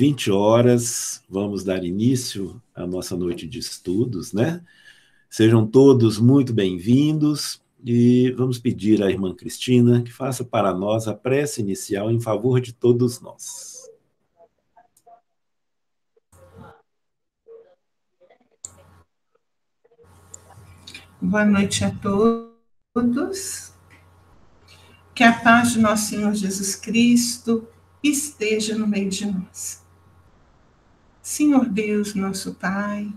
20 horas, vamos dar início à nossa noite de estudos, né? Sejam todos muito bem-vindos e vamos pedir à irmã Cristina que faça para nós a prece inicial em favor de todos nós. Boa noite a todos. Que a paz de nosso Senhor Jesus Cristo esteja no meio de nós. Senhor Deus, nosso Pai,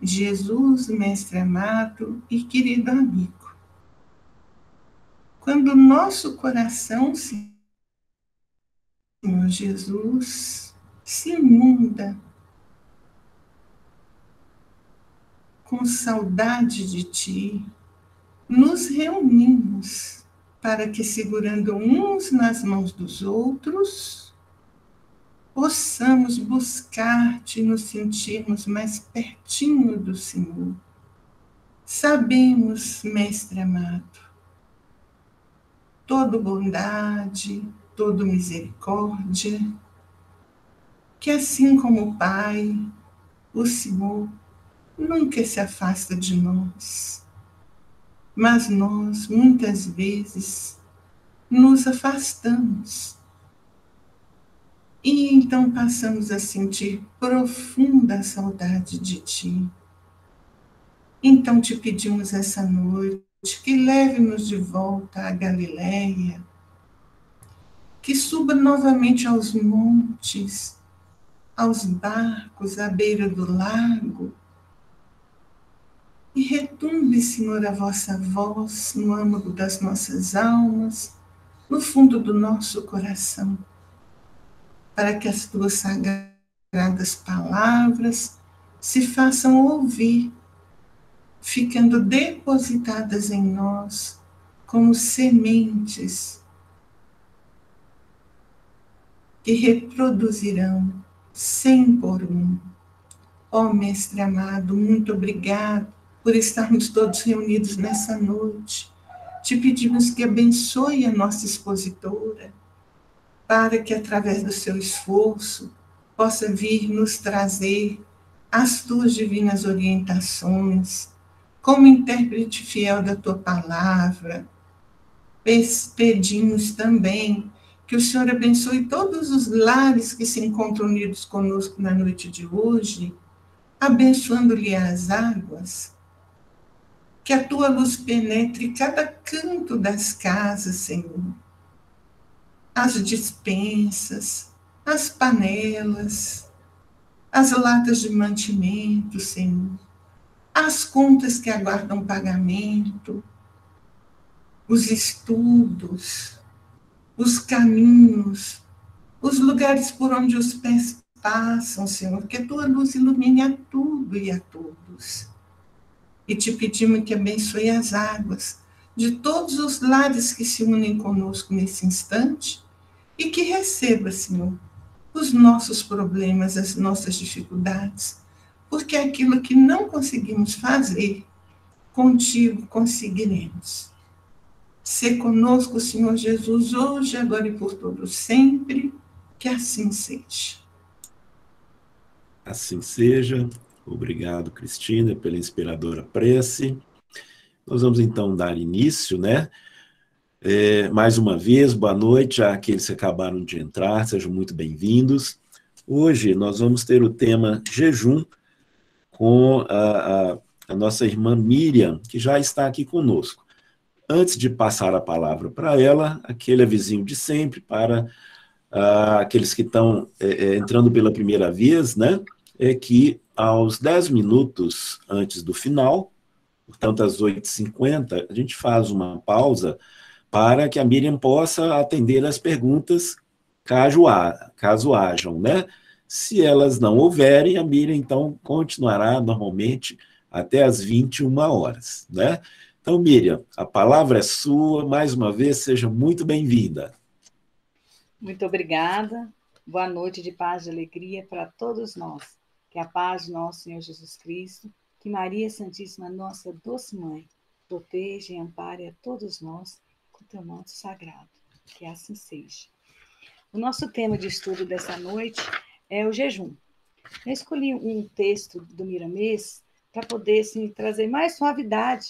Jesus, Mestre amado e querido amigo, quando o nosso coração, Senhor Jesus, se inunda com saudade de Ti, nos reunimos para que, segurando uns nas mãos dos outros, possamos buscar-te e nos sentirmos mais pertinho do Senhor. Sabemos, Mestre amado, toda bondade, toda misericórdia, que assim como o Pai, o Senhor nunca se afasta de nós. Mas nós, muitas vezes, nos afastamos. E então passamos a sentir profunda saudade de Ti. Então te pedimos essa noite que leve-nos de volta à Galileia, que suba novamente aos montes, aos barcos à beira do lago, e retumbe, Senhor, a vossa voz no âmago das nossas almas, no fundo do nosso coração, para que as tuas sagradas palavras se façam ouvir, ficando depositadas em nós como sementes que reproduzirão 100 por 1. Ó Mestre amado, muito obrigado por estarmos todos reunidos nessa noite. Te pedimos que abençoe a nossa expositora, para que, através do seu esforço, possa vir nos trazer as tuas divinas orientações, como intérprete fiel da tua palavra. Pedimos também que o Senhor abençoe todos os lares que se encontram unidos conosco na noite de hoje, abençoando-lhe as águas, que a tua luz penetre cada canto das casas, Senhor, as despensas, as panelas, as latas de mantimento, Senhor, as contas que aguardam pagamento, os estudos, os caminhos, os lugares por onde os pés passam, Senhor, que a tua luz ilumine a tudo e a todos. E te pedimos que abençoe as águas de todos os lares que se unem conosco nesse instante e que receba, Senhor, os nossos problemas, as nossas dificuldades, porque aquilo que não conseguimos fazer, contigo conseguiremos. Sê conosco, Senhor Jesus, hoje, agora e por todo sempre, que assim seja. Assim seja. Obrigado, Cristina, pela inspiradora prece. Nós vamos então dar início, né? Mais uma vez, boa noite àqueles que acabaram de entrar, sejam muito bem-vindos. Hoje nós vamos ter o tema jejum com a nossa irmã Miriam, que já está aqui conosco. Antes de passar a palavra para ela, aquele avisinho de sempre para aqueles que estão entrando pela primeira vez, né? É que aos 10 minutos antes do final, portanto às 8h50, a gente faz uma pausa para que a Miriam possa atender as perguntas caso hajam, né? Se elas não houverem, a Miriam então continuará normalmente até às 21 horas, né? Então, Miriam, a palavra é sua, mais uma vez, seja muito bem-vinda. Muito obrigada, boa noite de paz e alegria para todos nós. Que a paz de nosso Senhor Jesus Cristo, que Maria Santíssima, nossa doce mãe, proteja e ampare a todos nós com teu manto sagrado. Que assim seja. O nosso tema de estudo dessa noite é o jejum. Eu escolhi um texto do Miramês para poder assim, trazer mais suavidade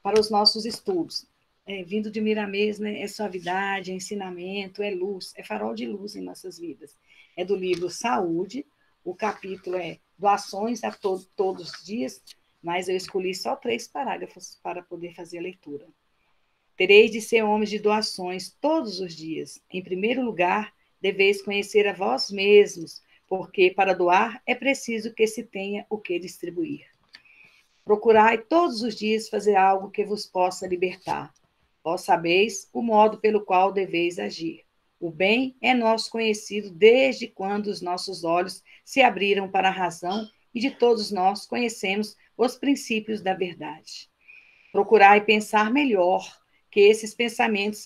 para os nossos estudos. Vindo de Miramês, né, é suavidade, é ensinamento, é luz, é farol de luz em nossas vidas. É do livro Saúde, o capítulo é Doações a todos os dias, mas eu escolhi só 3 parágrafos para poder fazer a leitura. Tereis de ser homens de doações todos os dias. Em primeiro lugar, deveis conhecer a vós mesmos, porque para doar é preciso que se tenha o que distribuir. Procurai todos os dias fazer algo que vos possa libertar. Vós sabeis o modo pelo qual deveis agir. O bem é nosso conhecido desde quando os nossos olhos se abriram para a razão e de todos nós conhecemos os princípios da verdade. Procurai pensar melhor, que esses pensamentos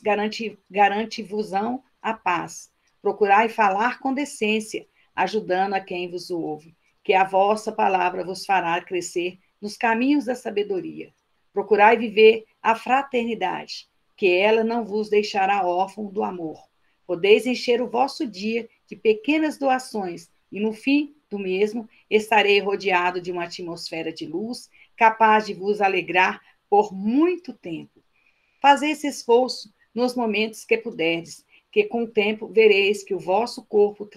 garante-vos-ão a paz. Procurai falar com decência, ajudando a quem vos ouve, que a vossa palavra vos fará crescer nos caminhos da sabedoria. Procurai viver a fraternidade, que ela não vos deixará órfão do amor. Podeis encher o vosso dia de pequenas doações, e no fim do mesmo estarei rodeado de uma atmosfera de luz, capaz de vos alegrar por muito tempo. Fazei esse esforço nos momentos que puderdes, que com o tempo vereis que os vossos corpos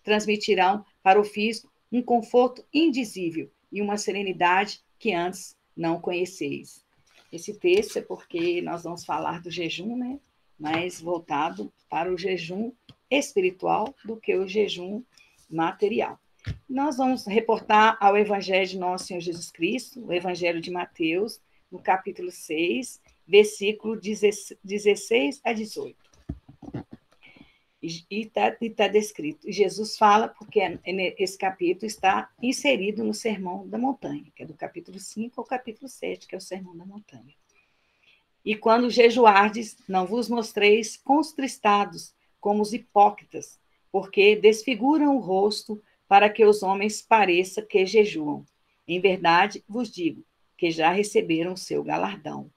transmitirão para o físico um conforto indizível e uma serenidade que antes não conheceis. Esse texto é porque nós vamos falar do jejum, né? Mais voltado para o jejum espiritual do que o jejum material. Nós vamos reportar ao Evangelho de Nosso Senhor Jesus Cristo, o Evangelho de Mateus, no capítulo 6, versículo 16 a 18. E está descrito. E Jesus fala, porque esse capítulo está inserido no Sermão da Montanha, que é do capítulo 5 ao capítulo 7, que é o Sermão da Montanha. E quando jejuardes, não vos mostreis contristados como os hipócritas, porque desfiguram o rosto para que os homens pareça que jejuam. Em verdade, vos digo que já receberam o seu galardão.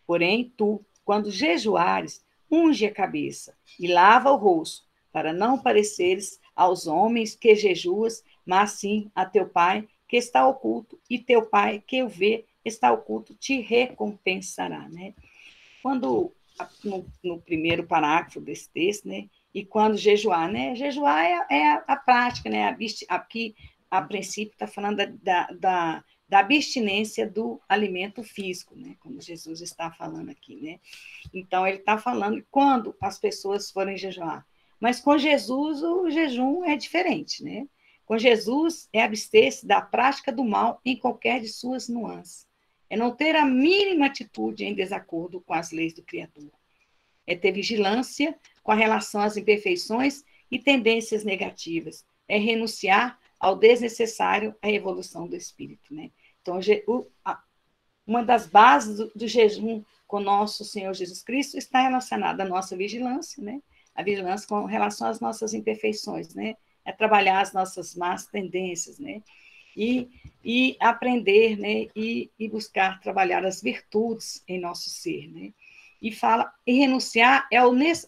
Porém, tu, quando jejuares, unge a cabeça e lava o rosto, para não pareceres aos homens que jejuas, mas sim a teu Pai que está oculto, e teu Pai que o vê está oculto te recompensará. Né? Quando, no primeiro parágrafo desse texto, né? E quando jejuar, né? Jejuar é a prática, né? Aqui, a princípio, está falando da abstinência do alimento físico, né? Como Jesus está falando aqui, né? Então, ele está falando quando as pessoas forem jejuar. Mas com Jesus, o jejum é diferente, né? Com Jesus, é abster-se da prática do mal em qualquer de suas nuances. É não ter a mínima atitude em desacordo com as leis do Criador. É ter vigilância com a relação às imperfeições e tendências negativas. É renunciar ao desnecessário à evolução do espírito. Né? Então, uma das bases do jejum com nosso Senhor Jesus Cristo está relacionada à nossa vigilância, né? A vigilância com relação às nossas imperfeições, né? É trabalhar as nossas más tendências, né? E aprender, né? E buscar trabalhar as virtudes em nosso ser, né? E renunciar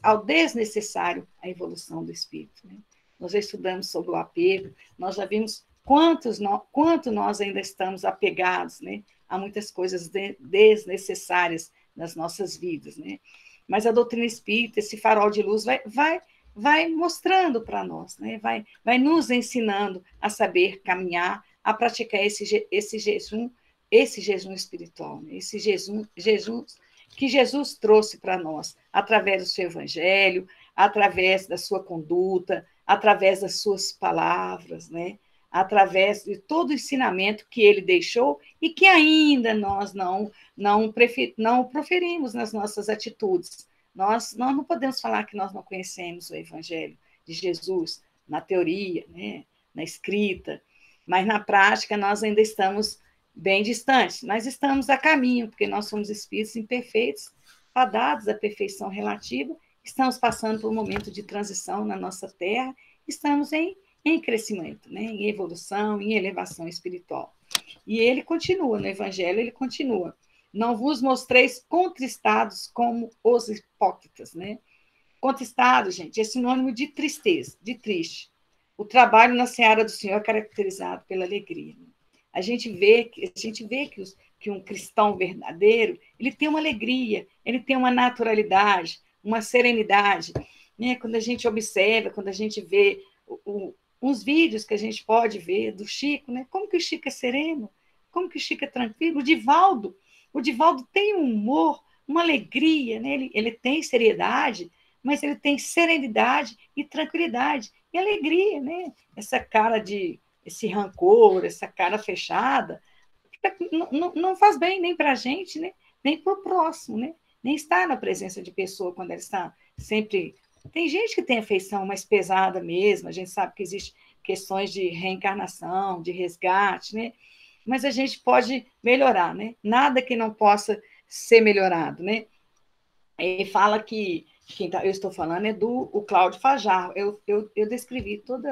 ao desnecessário à evolução do espírito. Né? Nós já estudamos sobre o apego, nós já vimos quanto nós ainda estamos apegados, né? A muitas coisas desnecessárias nas nossas vidas, né? Mas a doutrina espírita, esse farol de luz, vai mostrando para nós, né? Vai nos ensinando a saber caminhar, a praticar esse jejum espiritual, né? Esse jejum que Jesus trouxe para nós, através do seu evangelho, através da sua conduta, através das suas palavras, né? Através de todo o ensinamento que ele deixou e que ainda nós não proferimos nas nossas atitudes. Nós não podemos falar que nós não conhecemos o evangelho de Jesus na teoria, né? Na escrita, mas na prática nós ainda estamos bem distantes, mas estamos a caminho, porque nós somos espíritos imperfeitos, fadados à perfeição relativa, estamos passando por um momento de transição na nossa terra, estamos em crescimento, né? Em evolução, em elevação espiritual. E ele continua, no Evangelho, ele continua. Não vos mostreis contristados como os hipócritas, né? Contestado, gente, é sinônimo de tristeza, de triste. O trabalho na seara do Senhor é caracterizado pela alegria. A gente vê que um cristão verdadeiro, ele tem uma alegria, ele tem uma naturalidade, uma serenidade. Né? Quando a gente observa, quando a gente vê uns vídeos que a gente pode ver do Chico, né? Como que o Chico é sereno, como que o Chico é tranquilo. O Divaldo tem um humor, uma alegria, né? Ele tem seriedade, mas ele tem serenidade e tranquilidade e alegria, né? Esse rancor, essa cara fechada, não faz bem nem para a gente, né? Nem para o próximo, né? Nem estar na presença de pessoa quando ela está sempre... Tem gente que tem afeição mais pesada mesmo, a gente sabe que existem questões de reencarnação, de resgate, né? Mas a gente pode melhorar, né? Nada que não possa ser melhorado, né? Ele fala que eu estou falando é do Cláudio Fajardo. Eu descrevi todos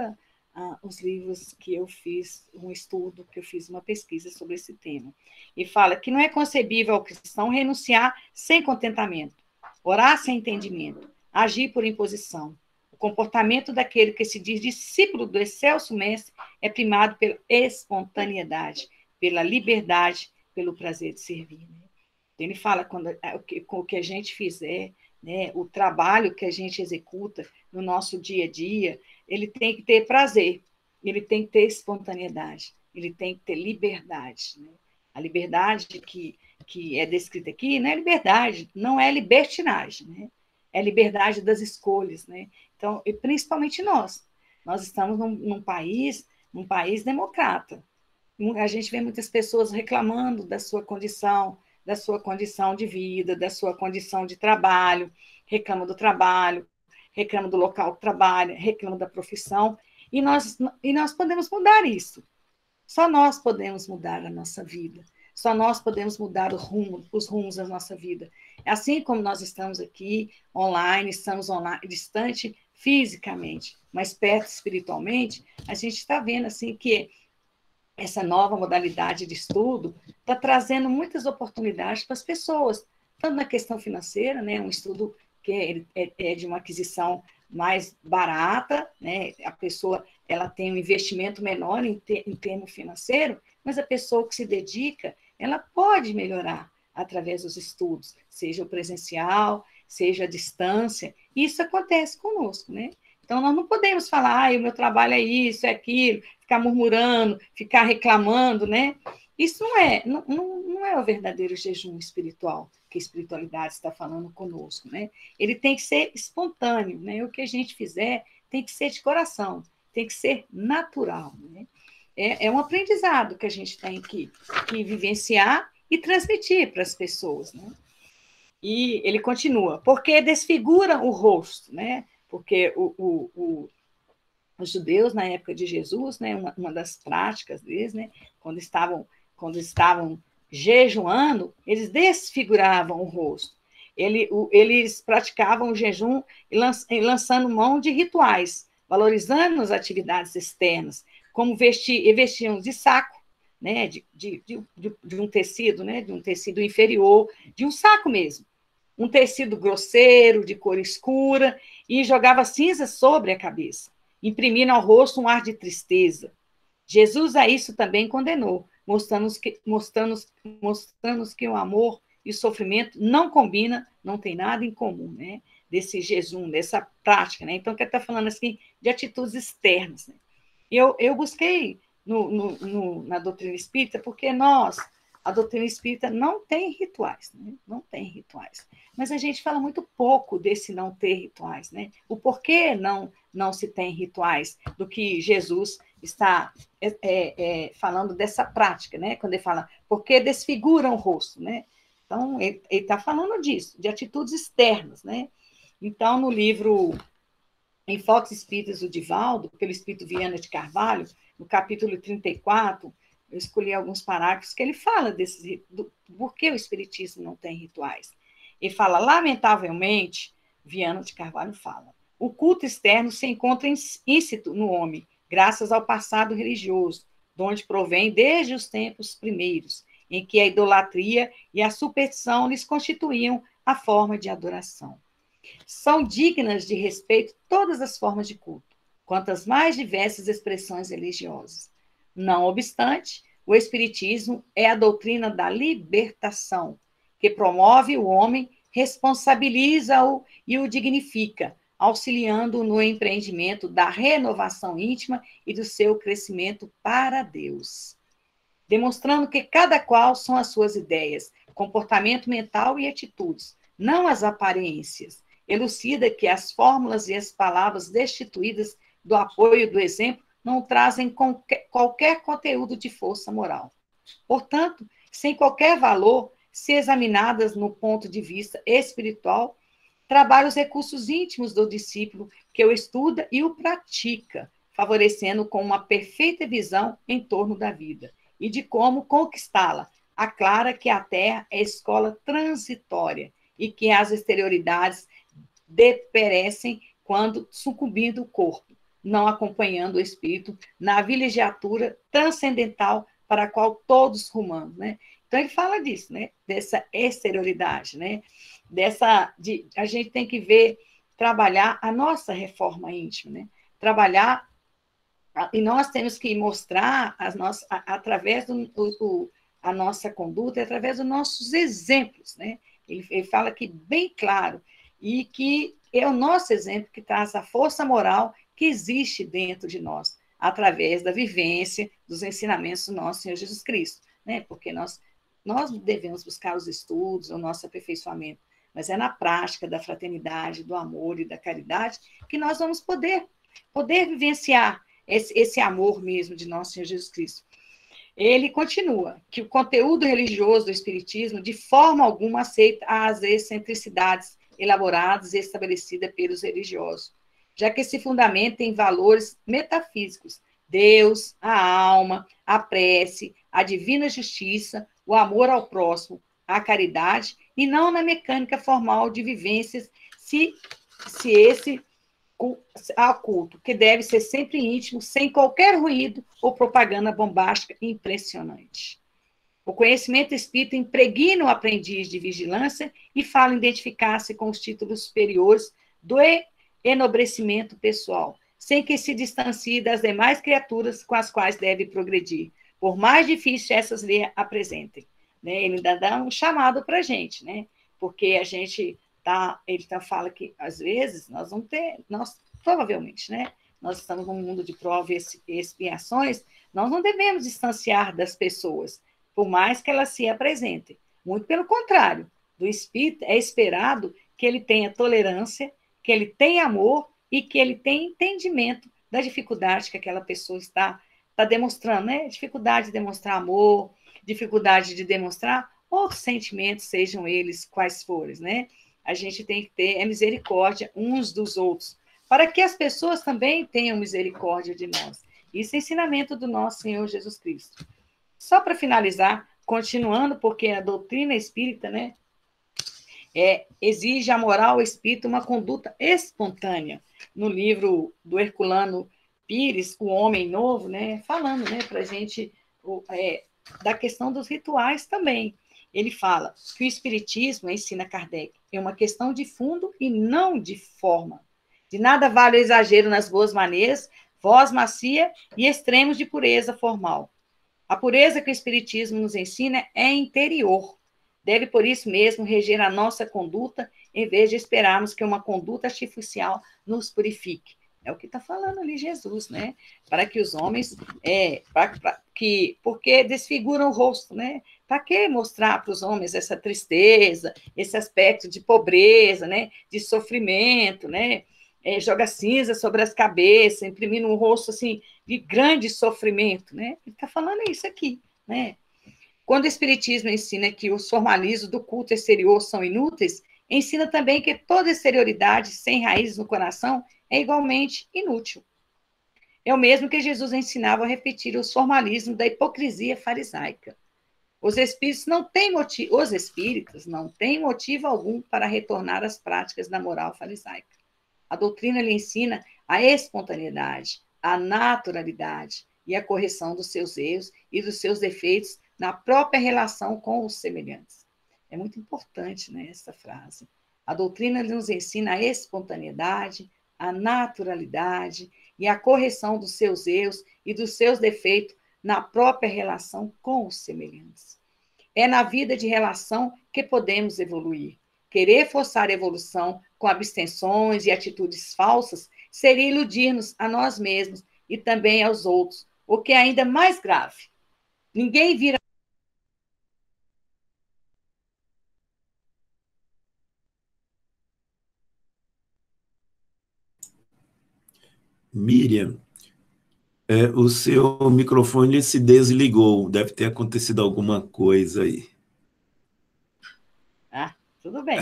os livros que eu fiz, um estudo, que eu fiz uma pesquisa sobre esse tema. E fala que não é concebível ao cristão renunciar sem contentamento, orar sem entendimento, agir por imposição. O comportamento daquele que se diz discípulo do excelso mestre é primado pela espontaneidade, pela liberdade, pelo prazer de servir. Né? Ele fala com o que a gente fizer, né, o trabalho que a gente executa no nosso dia a dia, ele tem que ter prazer, ele tem que ter espontaneidade, ele tem que ter liberdade. Né? A liberdade que é descrita aqui não é liberdade, não é libertinagem, né? É liberdade das escolhas. Né? Então, e principalmente nós estamos num país democrata. A gente vê muitas pessoas reclamando da sua condição de vida, da sua condição de trabalho, reclama do trabalho, reclama do local que trabalha, reclama da profissão, e nós podemos mudar isso. Só nós podemos mudar a nossa vida. Só nós podemos mudar os rumos da nossa vida. Assim como nós estamos aqui online, estamos online, distante fisicamente, mas perto espiritualmente, a gente está vendo assim que essa nova modalidade de estudo está trazendo muitas oportunidades para as pessoas, tanto na questão financeira, né, um estudo que é de uma aquisição mais barata, né, a pessoa ela tem um investimento menor em termo financeiro, mas a pessoa que se dedica, ela pode melhorar através dos estudos, seja o presencial, seja a distância, e isso acontece conosco, né? Então, nós não podemos falar, o meu trabalho é isso, é aquilo, ficar murmurando, ficar reclamando, né? Isso não é o verdadeiro jejum espiritual, que a espiritualidade está falando conosco, né? Ele tem que ser espontâneo, né? O que a gente fizer tem que ser de coração, tem que ser natural, né? É um aprendizado que a gente tem que vivenciar e transmitir para as pessoas, né? E ele continua, porque desfigura o rosto, né? Porque os judeus, na época de Jesus, né, uma das práticas deles, né, quando estavam jejuando, eles desfiguravam o rosto. Eles praticavam o jejum lançando mão de rituais, valorizando as atividades externas, como vestiam de saco, né, de um tecido, né, de um tecido inferior, de um saco mesmo, um tecido grosseiro, de cor escura, e jogava cinzas sobre a cabeça, imprimindo ao rosto um ar de tristeza. Jesus a isso também condenou, mostrando-nos que o amor e o sofrimento não combinam, não tem nada em comum, né? Desse jejum, dessa prática, né? Então, ele está falando assim de atitudes externas. Né? Eu busquei na doutrina espírita, porque a doutrina espírita não tem rituais, né? Não tem rituais. Mas a gente fala muito pouco desse não ter rituais, né? O porquê não se tem rituais, do que Jesus está falando dessa prática, né? Quando ele fala, porque desfiguram o rosto, né? Então, ele está falando disso, de atitudes externas, né? Então, no livro Enfoques Espíritas do Divaldo, pelo Espírito Viana de Carvalho, no capítulo 34, eu escolhi alguns parágrafos que ele fala do por que o Espiritismo não tem rituais. Ele fala, lamentavelmente, Viana de Carvalho fala, o culto externo se encontra íncito no homem, graças ao passado religioso, de onde provém desde os tempos primeiros, em que a idolatria e a superstição lhes constituíam a forma de adoração. São dignas de respeito todas as formas de culto, quantas mais diversas expressões religiosas. Não obstante, o Espiritismo é a doutrina da libertação, que promove o homem, responsabiliza-o e o dignifica, auxiliando-o no empreendimento da renovação íntima e do seu crescimento para Deus, demonstrando que cada qual são as suas ideias, comportamento mental e atitudes, não as aparências. Elucida que as fórmulas e as palavras destituídas do apoio do exemplo não trazem qualquer conteúdo de força moral. Portanto, sem qualquer valor, se examinadas no ponto de vista espiritual, trabalha os recursos íntimos do discípulo que o estuda e o pratica, favorecendo com uma perfeita visão em torno da vida e de como conquistá-la. Aclara que a Terra é escola transitória e que as exterioridades deperecem quando sucumbindo o corpo, não acompanhando o espírito na vilegiatura transcendental para a qual todos rumamos, né? Então ele fala disso, né? Dessa exterioridade, né? A gente tem que ver, trabalhar a nossa reforma íntima, né? Trabalhar, e nós temos que mostrar através a nossa conduta, através dos nossos exemplos, né? Ele fala aqui bem claro, e que é o nosso exemplo que traz a força moral que existe dentro de nós, através da vivência, dos ensinamentos do nosso Senhor Jesus Cristo, né? Porque nós devemos buscar os estudos, o nosso aperfeiçoamento, mas é na prática da fraternidade, do amor e da caridade que nós vamos poder vivenciar esse amor mesmo de nosso Senhor Jesus Cristo. Ele continua que o conteúdo religioso do Espiritismo de forma alguma aceita as excentricidades elaboradas e estabelecidas pelos religiosos, já que se fundamenta em valores metafísicos, Deus, a alma, a prece, a divina justiça, o amor ao próximo, a caridade, e não na mecânica formal de vivências, se esse ao culto, que deve ser sempre íntimo, sem qualquer ruído ou propaganda bombástica impressionante. O conhecimento espírita impregna o aprendiz de vigilância e fala identificar-se com os títulos superiores do enobrecimento pessoal, sem que se distancie das demais criaturas com as quais deve progredir, por mais difícil essas lhe apresentem. Né? Ele ainda dá um chamado para a gente, né? Porque a gente ele fala que, às vezes, provavelmente, né? Nós estamos num mundo de provas e expiações, nós não devemos distanciar das pessoas, por mais que elas se apresentem. Muito pelo contrário, do espírito é esperado que ele tenha tolerância, que ele tenha amor e que ele tenha entendimento da dificuldade que aquela pessoa está demonstrando, né? Dificuldade de demonstrar amor, dificuldade de demonstrar outros sentimentos, sejam eles quais forem, né? A gente tem que ter misericórdia uns dos outros, para que as pessoas também tenham misericórdia de nós. Isso é ensinamento do nosso Senhor Jesus Cristo. Só para finalizar, continuando, porque a doutrina espírita, né, exige a moral espírita uma conduta espontânea. No livro do Herculano Pires, O Homem Novo, né, falando, né, para a gente da questão dos rituais também. Ele fala que o Espiritismo, ensina Kardec, é uma questão de fundo e não de forma. De nada vale o exagero nas boas maneiras, voz macia e extremos de pureza formal. A pureza que o Espiritismo nos ensina é interior. Deve, por isso mesmo, reger a nossa conduta, em vez de esperarmos que uma conduta artificial nos purifique. É o que está falando ali Jesus, né? Para que os homens, porque desfiguram o rosto, né? Para que mostrar para os homens essa tristeza, esse aspecto de pobreza, né? De sofrimento, né? Joga cinza sobre as cabeças, imprimindo um rosto assim de grande sofrimento, né? Ele está falando isso aqui, né? Quando o Espiritismo ensina que os formalismos do culto exterior são inúteis, ensina também que toda exterioridade sem raízes no coração é igualmente inútil. É o mesmo que Jesus ensinava a repetir os formalismos da hipocrisia farisaica. Os espíritos não têm motivo algum para retornar às práticas da moral farisaica. A doutrina lhe ensina a espontaneidade, a naturalidade e a correção dos seus erros e dos seus defeitos na própria relação com os semelhantes. É muito importante, né, essa frase. A doutrina nos ensina a espontaneidade, a naturalidade e a correção dos seus erros e dos seus defeitos na própria relação com os semelhantes. É na vida de relação que podemos evoluir. Querer forçar a evolução com abstenções e atitudes falsas seria iludir-nos a nós mesmos e também aos outros, o que é ainda mais grave. Ninguém vira. Miriam, o seu microfone se desligou, deve ter acontecido alguma coisa aí. Ah, tudo bem.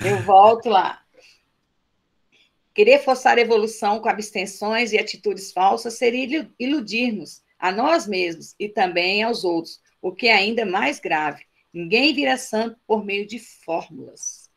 Eu volto lá. Querer forçar a evolução com abstenções e atitudes falsas seria iludir-nos a nós mesmos e também aos outros, o que é ainda mais grave. Ninguém vira santo por meio de fórmulas.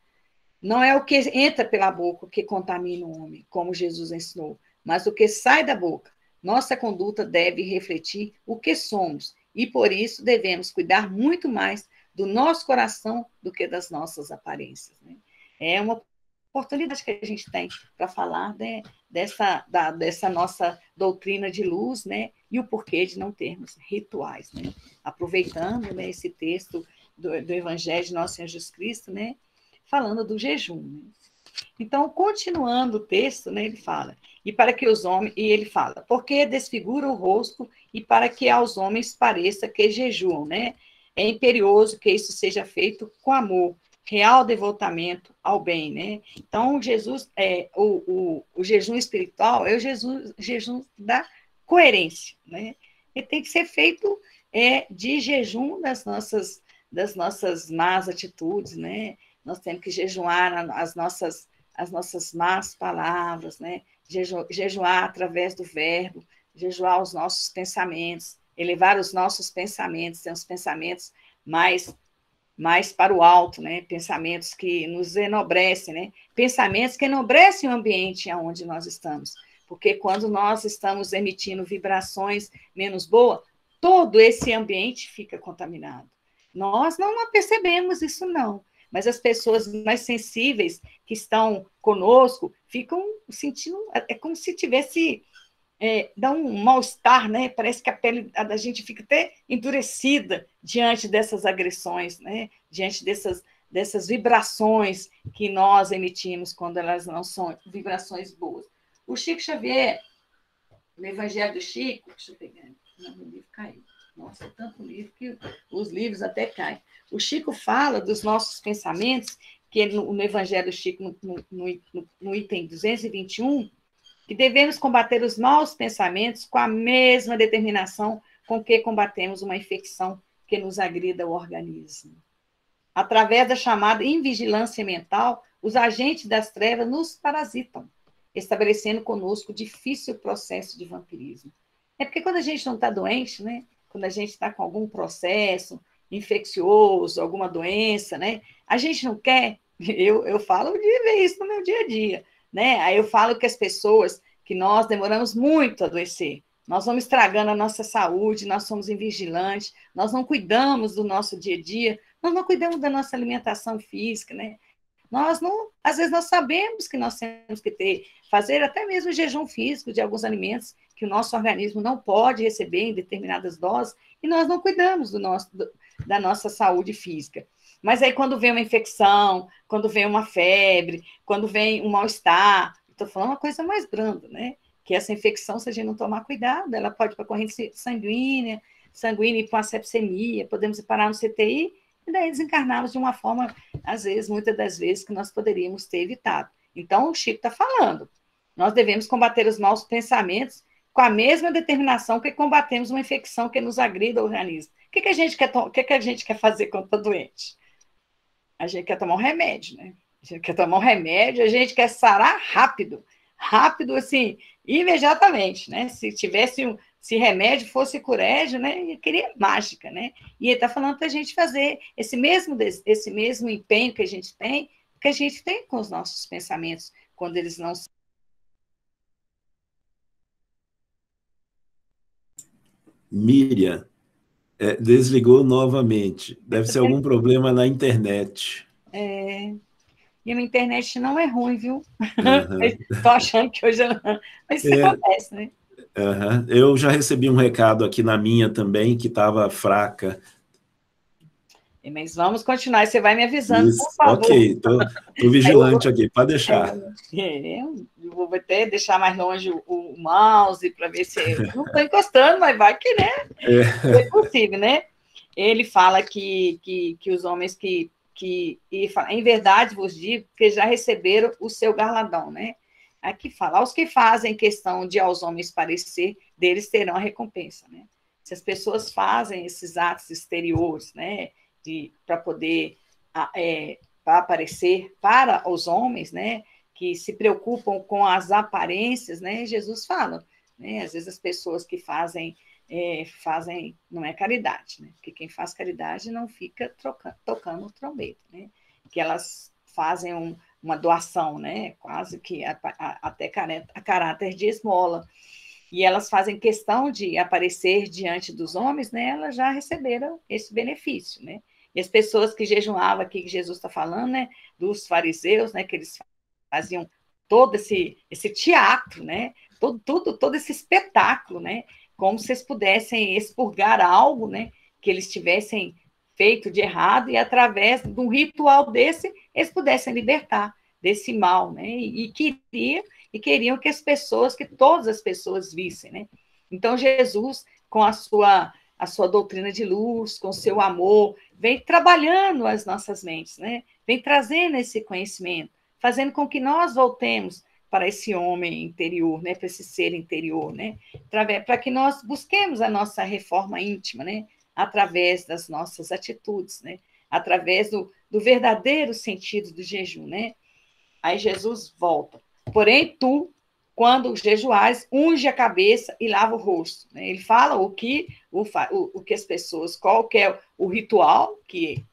Não é o que entra pela boca que contamina o homem, como Jesus ensinou, mas o que sai da boca. Nossa conduta deve refletir o que somos e, por isso, devemos cuidar muito mais do nosso coração do que das nossas aparências. Né? É uma oportunidade que a gente tem para falar, né, dessa nossa doutrina de luz, né, e o porquê de não termos rituais. Né? Aproveitando, né, esse texto do Evangelho de Nosso Senhor Jesus Cristo, né, falando do jejum. Né? Então, continuando o texto, né, ele fala, e para que os homens, e ele fala, porque desfigura o rosto e para que aos homens pareça que jejuam, né? É imperioso que isso seja feito com amor, real devotamento ao bem, né? Então, Jesus, o jejum espiritual é o jejum da coerência, né? Ele tem que ser feito de jejum das nossas más atitudes, né? Nós temos que jejuar as nossas más palavras, né? Jejuar através do verbo, jejuar os nossos pensamentos, elevar os nossos pensamentos, ter os pensamentos mais para o alto, né? Pensamentos que nos enobrecem, né? Pensamentos que enobrecem o ambiente onde nós estamos. Porque quando nós estamos emitindo vibrações menos boas, todo esse ambiente fica contaminado. Nós não percebemos isso, não. Mas as pessoas mais sensíveis que estão conosco ficam sentindo, é como se tivesse, dá um mal-estar, né? Parece que a pele da gente fica até endurecida diante dessas agressões, né? Diante dessas vibrações que nós emitimos quando elas não são vibrações boas. O Chico Xavier, no Evangelho do Chico, deixa eu pegar, o livro caiu. Nossa, tanto livro que os livros até caem. O Chico fala dos nossos pensamentos, que no Evangelho do Chico, no item 221, que devemos combater os maus pensamentos com a mesma determinação com que combatemos uma infecção que nos agrida o organismo. Através da chamada invigilância mental, os agentes das trevas nos parasitam, estabelecendo conosco difícil processo de vampirismo. É porque quando a gente não está doente, né? Quando a gente está com algum processo infeccioso, alguma doença, né? A gente não quer, eu falo de ver isso no meu dia a dia, né? Aí eu falo que as pessoas, que nós demoramos muito a adoecer, nós vamos estragando a nossa saúde, nós somos invigilantes, nós não cuidamos do nosso dia a dia, nós não cuidamos da nossa alimentação física, né? Nós não, às vezes nós sabemos que nós temos que fazer até mesmo jejum físico de alguns alimentos que o nosso organismo não pode receber em determinadas doses, e nós não cuidamos da nossa saúde física. Mas aí quando vem uma infecção, quando vem uma febre, quando vem um mal-estar, estou falando uma coisa mais branda, né? Que essa infecção, se a gente não tomar cuidado, ela pode ir para a corrente sanguínea ir para uma sepsemia, podemos ir parar no CTI, e daí desencarnarmos de uma forma, às vezes, muitas das vezes, que nós poderíamos ter evitado. Então, o Chico está falando, nós devemos combater os maus pensamentos com a mesma determinação que combatemos uma infecção que nos agrida o organismo. O que a gente quer fazer quando está doente? A gente quer tomar um remédio, né? A gente quer tomar um remédio, a gente quer sarar rápido, assim, imediatamente, né? Se remédio fosse curédio, né? Ele queria mágica, né? E ele está falando para a gente fazer esse mesmo empenho que a gente tem com os nossos pensamentos, quando eles não são. Miriam, desligou novamente. Deve ser algum problema na internet. E E a minha internet não é ruim, viu? Aham. Estou achando que hoje ela... Mas isso É, acontece, né? aham. Eu já recebi um recado aqui na minha também, que estava fraca. Mas vamos continuar, você vai me avisando, por Isso, favor. ok, tô Aí eu vou, vigilante aqui, pode deixar. eu vou até deixar mais longe o mouse para ver se... Eu não estou encostando, mas vai que, né? É É, possível, né? Ele fala que os homens em verdade vos digo, que já receberam o seu galardão, né? Aqui fala, aos que fazem questão de aos homens parecer, deles terão a recompensa, né? Se as pessoas fazem esses atos exteriores, né, para poder para aparecer para os homens, né, que se preocupam com as aparências, né? Jesus fala, né? Às vezes as pessoas que fazem, não é caridade, né? Porque quem faz caridade não fica tocando o trombeta, né? Que elas fazem uma doação, né? Quase que até a caráter de esmola. E elas fazem questão de aparecer diante dos homens, né? Elas já receberam esse benefício, né? E as pessoas que jejuavam aqui, que Jesus está falando, né? Dos fariseus, né? Que eles faziam todo esse teatro, né? Todo esse espetáculo, né? Como se eles pudessem expurgar algo, né? Que eles tivessem feito de errado e através de um ritual desse eles pudessem libertar desse mal, né? Queriam que todas as pessoas vissem, né? Então Jesus, com a sua doutrina de luz, com o seu amor, vem trabalhando as nossas mentes, né? Vem trazendo esse conhecimento, fazendo com que nós voltemos para esse homem interior, né? Para esse ser interior, né? Para que nós busquemos a nossa reforma íntima, né? Através das nossas atitudes, né? Através do verdadeiro sentido do jejum, né? Aí Jesus volta. Porém, tu, quando jejuares, unge a cabeça e lava o rosto. Né? Ele fala o que as pessoas, qual que é o ritual que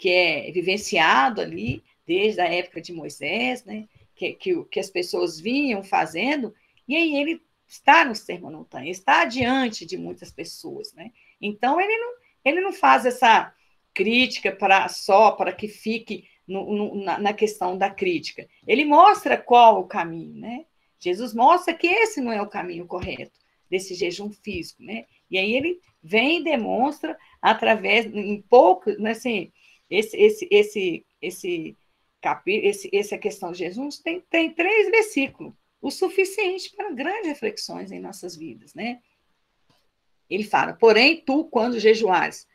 é vivenciado ali desde a época de Moisés, né? Que as pessoas vinham fazendo, e aí ele está no Sermão da Montanha, está diante de muitas pessoas, né? Então ele não faz essa crítica só para que fique na questão da crítica. Ele mostra qual o caminho, né? Jesus mostra que esse não é o caminho correto desse jejum físico, né? E aí ele vem e demonstra através, em pouco, né, assim, essa questão de Jesus tem 3 versículos, o suficiente para grandes reflexões em nossas vidas, né? Ele fala, porém, tu, quando jejuares,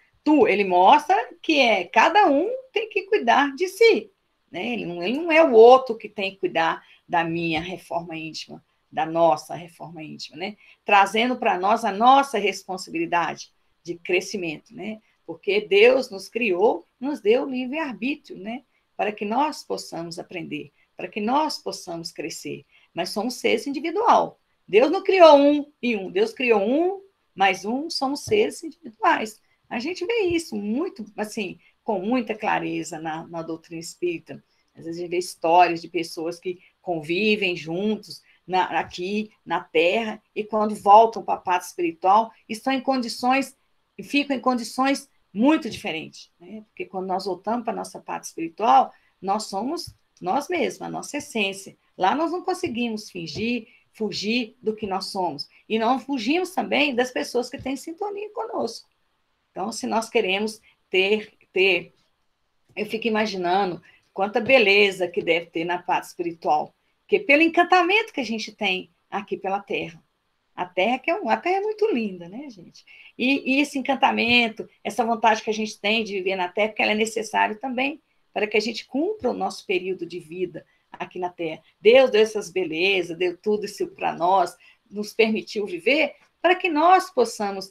ele mostra que cada um tem que cuidar de si, né? Ele não é o outro que tem que cuidar da minha reforma íntima, da nossa reforma íntima, né? Trazendo para nós a nossa responsabilidade de crescimento, né? Porque Deus nos criou, nos deu livre-arbítrio, né? Para que nós possamos aprender, para que nós possamos crescer. Mas somos seres individual. Deus não criou um e um, Deus criou um mais um, somos seres individuais. A gente vê isso muito, assim, com muita clareza na doutrina espírita. Às vezes a gente vê histórias de pessoas que convivem juntos aqui na Terra e quando voltam para a parte espiritual estão ficam em condições muito diferentes, né? Porque quando nós voltamos para a nossa parte espiritual, nós somos nós mesmos, a nossa essência. Lá nós não conseguimos fugir do que nós somos. E não fugimos também das pessoas que têm sintonia conosco. Então, se nós queremos ter eu fico imaginando quanta beleza que deve ter na parte espiritual, porque pelo encantamento que a gente tem aqui pela Terra. A Terra a Terra é muito linda, né, gente? E esse encantamento, essa vontade que a gente tem de viver na Terra, porque ela é necessária também para que a gente cumpra o nosso período de vida aqui na Terra. Deus deu essas belezas, deu tudo isso para nós, nos permitiu viver para que nós possamos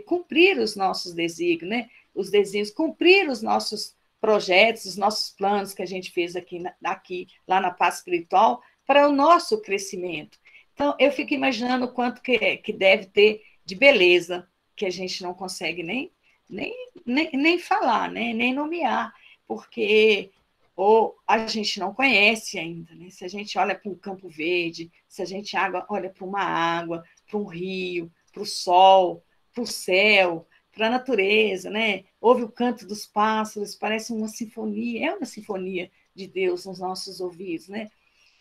cumprir os nossos desígnios, né? Os desígnios, cumprir os nossos projetos, os nossos planos que a gente fez aqui lá na paz espiritual, para o nosso crescimento. Então, eu fico imaginando o quanto que deve ter de beleza, que a gente não consegue nem falar, né? Nem nomear, porque ou a gente não conhece ainda, né? Se a gente olha para um campo verde, se a gente olha para uma água, para um rio, para o sol, para o céu, para a natureza, né? Ouve o canto dos pássaros, parece uma sinfonia, é uma sinfonia de Deus nos nossos ouvidos, né?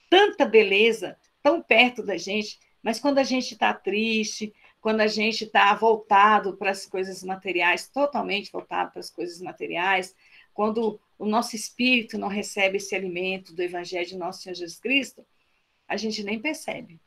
Tanta beleza tão perto da gente, mas quando a gente está triste, quando a gente está voltado para as coisas materiais, totalmente voltado para as coisas materiais, quando o nosso espírito não recebe esse alimento do Evangelho de nosso Senhor Jesus Cristo, a gente nem percebe.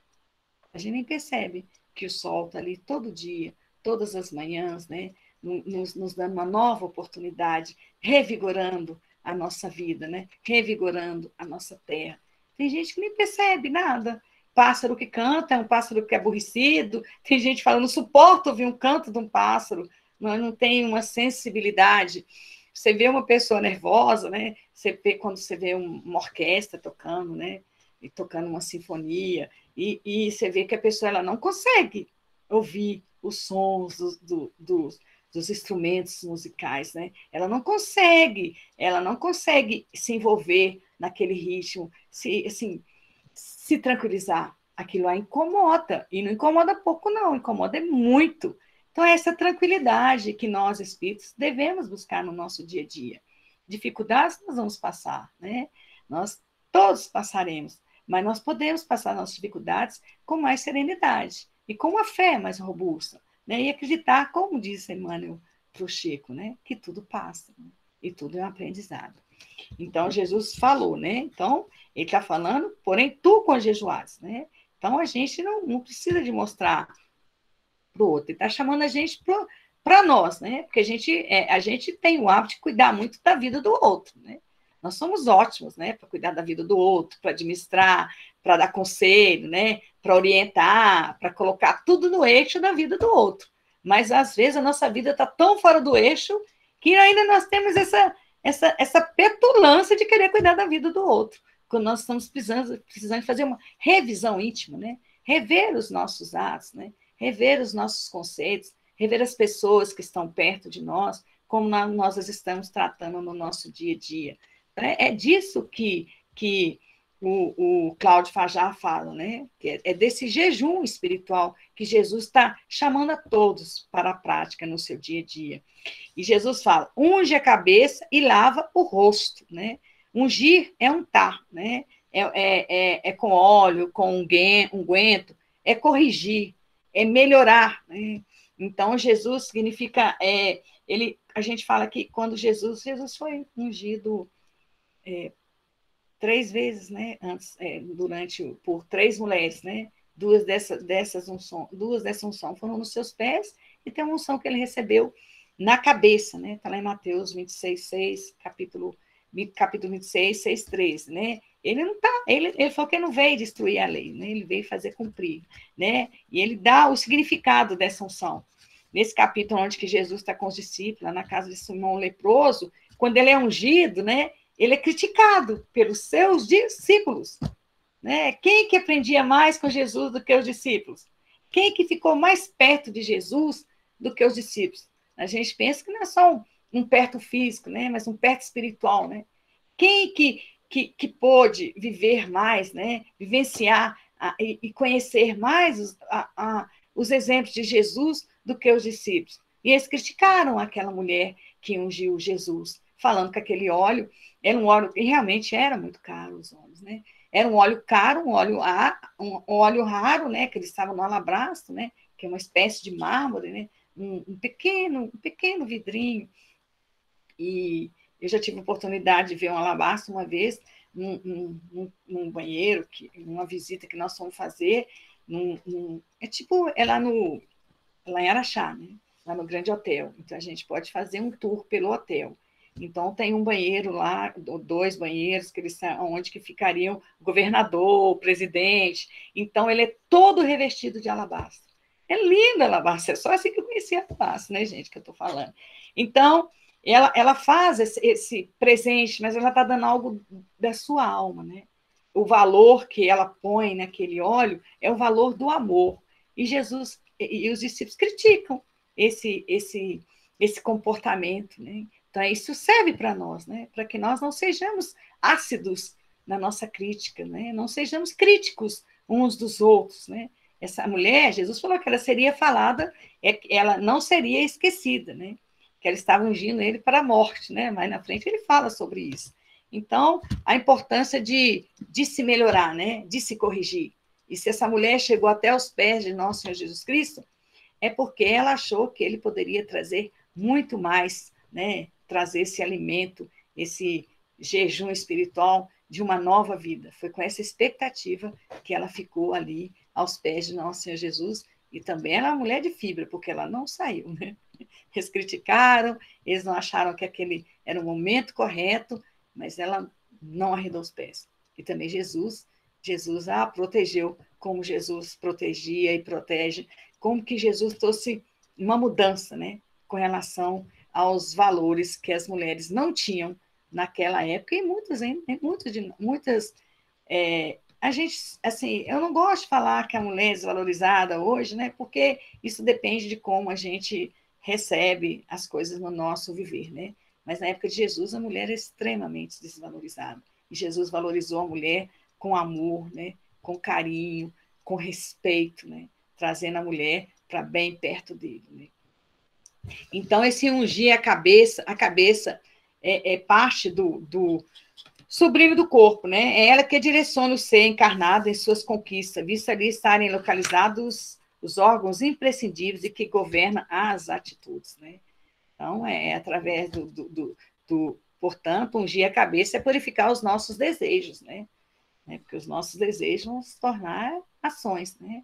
A gente nem percebe que o sol está ali todo dia, todas as manhãs, né? Nos dando uma nova oportunidade, revigorando a nossa vida, né? Revigorando a nossa terra. Tem gente que nem percebe nada. Pássaro que canta é um pássaro que é aborrecido. Tem gente falando, não suporto ouvir um canto de um pássaro, não tem uma sensibilidade. Você vê uma pessoa nervosa, né? Você vê quando você vê uma orquestra tocando, né? E tocando uma sinfonia, e você vê que a pessoa ela não consegue ouvir os sons dos instrumentos musicais, né? Ela não consegue se envolver naquele ritmo, se tranquilizar. Aquilo a incomoda, e não incomoda pouco, não, incomoda muito. Então, é essa tranquilidade que nós, espíritos, devemos buscar no nosso dia a dia. Dificuldades nós vamos passar, né? Nós todos passaremos, mas nós podemos passar nossas dificuldades com mais serenidade e com uma fé mais robusta, né? E acreditar, como diz Emmanuel para o Chico, né? Que tudo passa, né? E tudo é um aprendizado. Então, Jesus falou, né? Então, ele está falando, porém, tu com jejuares, né? Então, a gente não precisa de mostrar para o outro, ele está chamando a gente para nós, né? Porque a gente tem o hábito de cuidar muito da vida do outro, né? Nós somos ótimos, né? Para cuidar da vida do outro, para administrar, para dar conselho, né? Para orientar, para colocar tudo no eixo da vida do outro. Mas, às vezes, a nossa vida está tão fora do eixo que ainda nós temos essa petulância de querer cuidar da vida do outro, quando nós estamos precisando fazer uma revisão íntima, né? Rever os nossos atos, né? Rever os nossos conceitos, rever as pessoas que estão perto de nós, como nós as estamos tratando no nosso dia a dia. É disso que o Cláudio Fajar fala, né? É desse jejum espiritual que Jesus está chamando a todos para a prática no seu dia a dia. E Jesus fala, unge a cabeça e lava o rosto, né? Ungir é untar, né? É com óleo, com unguento, é corrigir, é melhorar, né? Então, Jesus significa, a gente fala que quando Jesus foi ungido 3 vezes, né? Antes, por 3 mulheres, né? Duas dessas unção foram nos seus pés, e tem uma unção que ele recebeu na cabeça, né? Está lá em Mateus 26:6, capítulo 26, 6:13, né? Ele falou que ele não veio destruir a lei, né? Ele veio fazer cumprir, né? E ele dá o significado dessa unção. Nesse capítulo onde que Jesus está com os discípulos, lá na casa de Simão o leproso, quando ele é ungido, né? Ele é criticado pelos seus discípulos, né? Quem que aprendia mais com Jesus do que os discípulos? Quem que ficou mais perto de Jesus do que os discípulos? A gente pensa que não é só um perto físico, né? Mas um perto espiritual, né? Quem que pôde viver mais, né? Vivenciar e conhecer mais os exemplos de Jesus do que os discípulos? E eles criticaram aquela mulher que ungiu Jesus, falando que aquele óleo era um óleo que realmente era muito caro aos homens, né? Era um óleo caro, um óleo raro, né? Que eles estavam no alabastro, né? Que é uma espécie de mármore, né? Um pequeno vidrinho. E eu já tive a oportunidade de ver um alabastro uma vez num banheiro, numa visita que nós fomos fazer, é lá em Araxá, né? Lá no Grande Hotel. Então, a gente pode fazer um tour pelo hotel. Então, tem um banheiro lá, 2 banheiros, que eles são onde que ficariam o governador, o presidente. Então, ele é todo revestido de alabastro. É lindo alabastro, é só assim que eu conheci alabastro, né, gente, que eu estou falando. Então, ela faz esse presente, mas ela está dando algo da sua alma, né? O valor que ela põe naquele óleo é o valor do amor. E Jesus e os discípulos criticam esse comportamento, né? Então, isso serve para nós, né? Para que nós não sejamos ácidos na nossa crítica, né? Não sejamos críticos uns dos outros, né? Essa mulher, Jesus falou que ela seria falada, ela não seria esquecida, né? Que ela estava ungindo ele para a morte, né? Mas na frente ele fala sobre isso. Então, a importância de se melhorar, né? De se corrigir. E se essa mulher chegou até os pés de nosso Senhor Jesus Cristo, é porque ela achou que ele poderia trazer muito mais, né? Trazer esse alimento, esse jejum espiritual de uma nova vida. Foi com essa expectativa que ela ficou ali aos pés de nosso Senhor Jesus. E também era uma mulher de fibra, porque ela não saiu, né? Eles criticaram, eles não acharam que aquele era o momento correto, mas ela não arredou os pés. E também Jesus a protegeu, como Jesus protegia e protege, como que Jesus trouxe uma mudança, né, com relação aos valores que as mulheres não tinham naquela época, e muitas a gente, assim, eu não gosto de falar que a mulher é desvalorizada hoje, né, porque isso depende de como a gente recebe as coisas no nosso viver, né? Mas na época de Jesus, a mulher era extremamente desvalorizada. E Jesus valorizou a mulher com amor, né? Com carinho, com respeito, né? Trazendo a mulher para bem perto dele, né? Então, esse ungir a cabeça é parte do sublime do corpo, né? É ela que direciona o ser encarnado em suas conquistas, visto ali estarem localizados os órgãos imprescindíveis e que governam as atitudes, né? Então, através portanto, ungir a cabeça é purificar os nossos desejos, né? Porque os nossos desejos vão se tornar ações, né?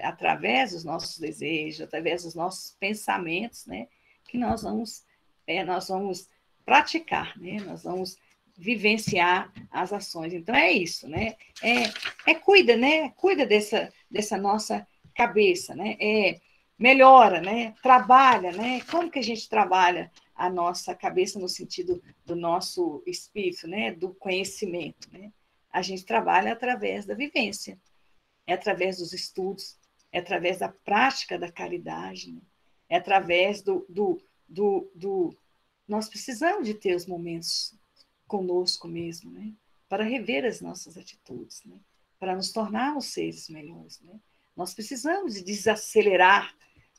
Através dos nossos desejos, através dos nossos pensamentos, né? Que nós vamos praticar, né? Nós vamos vivenciar as ações. Então, é isso, né? Cuida, né? Cuida dessa nossa cabeça, né? Melhora, né? Trabalha, né? Como que a gente trabalha a nossa cabeça no sentido do nosso espírito, né? Do conhecimento, né? A gente trabalha através da vivência, é através dos estudos, é através da prática da caridade, né? É através Nós precisamos de ter os momentos conosco mesmo, né? Para rever as nossas atitudes, né? Para nos tornarmos seres melhores, né? Nós precisamos de desacelerar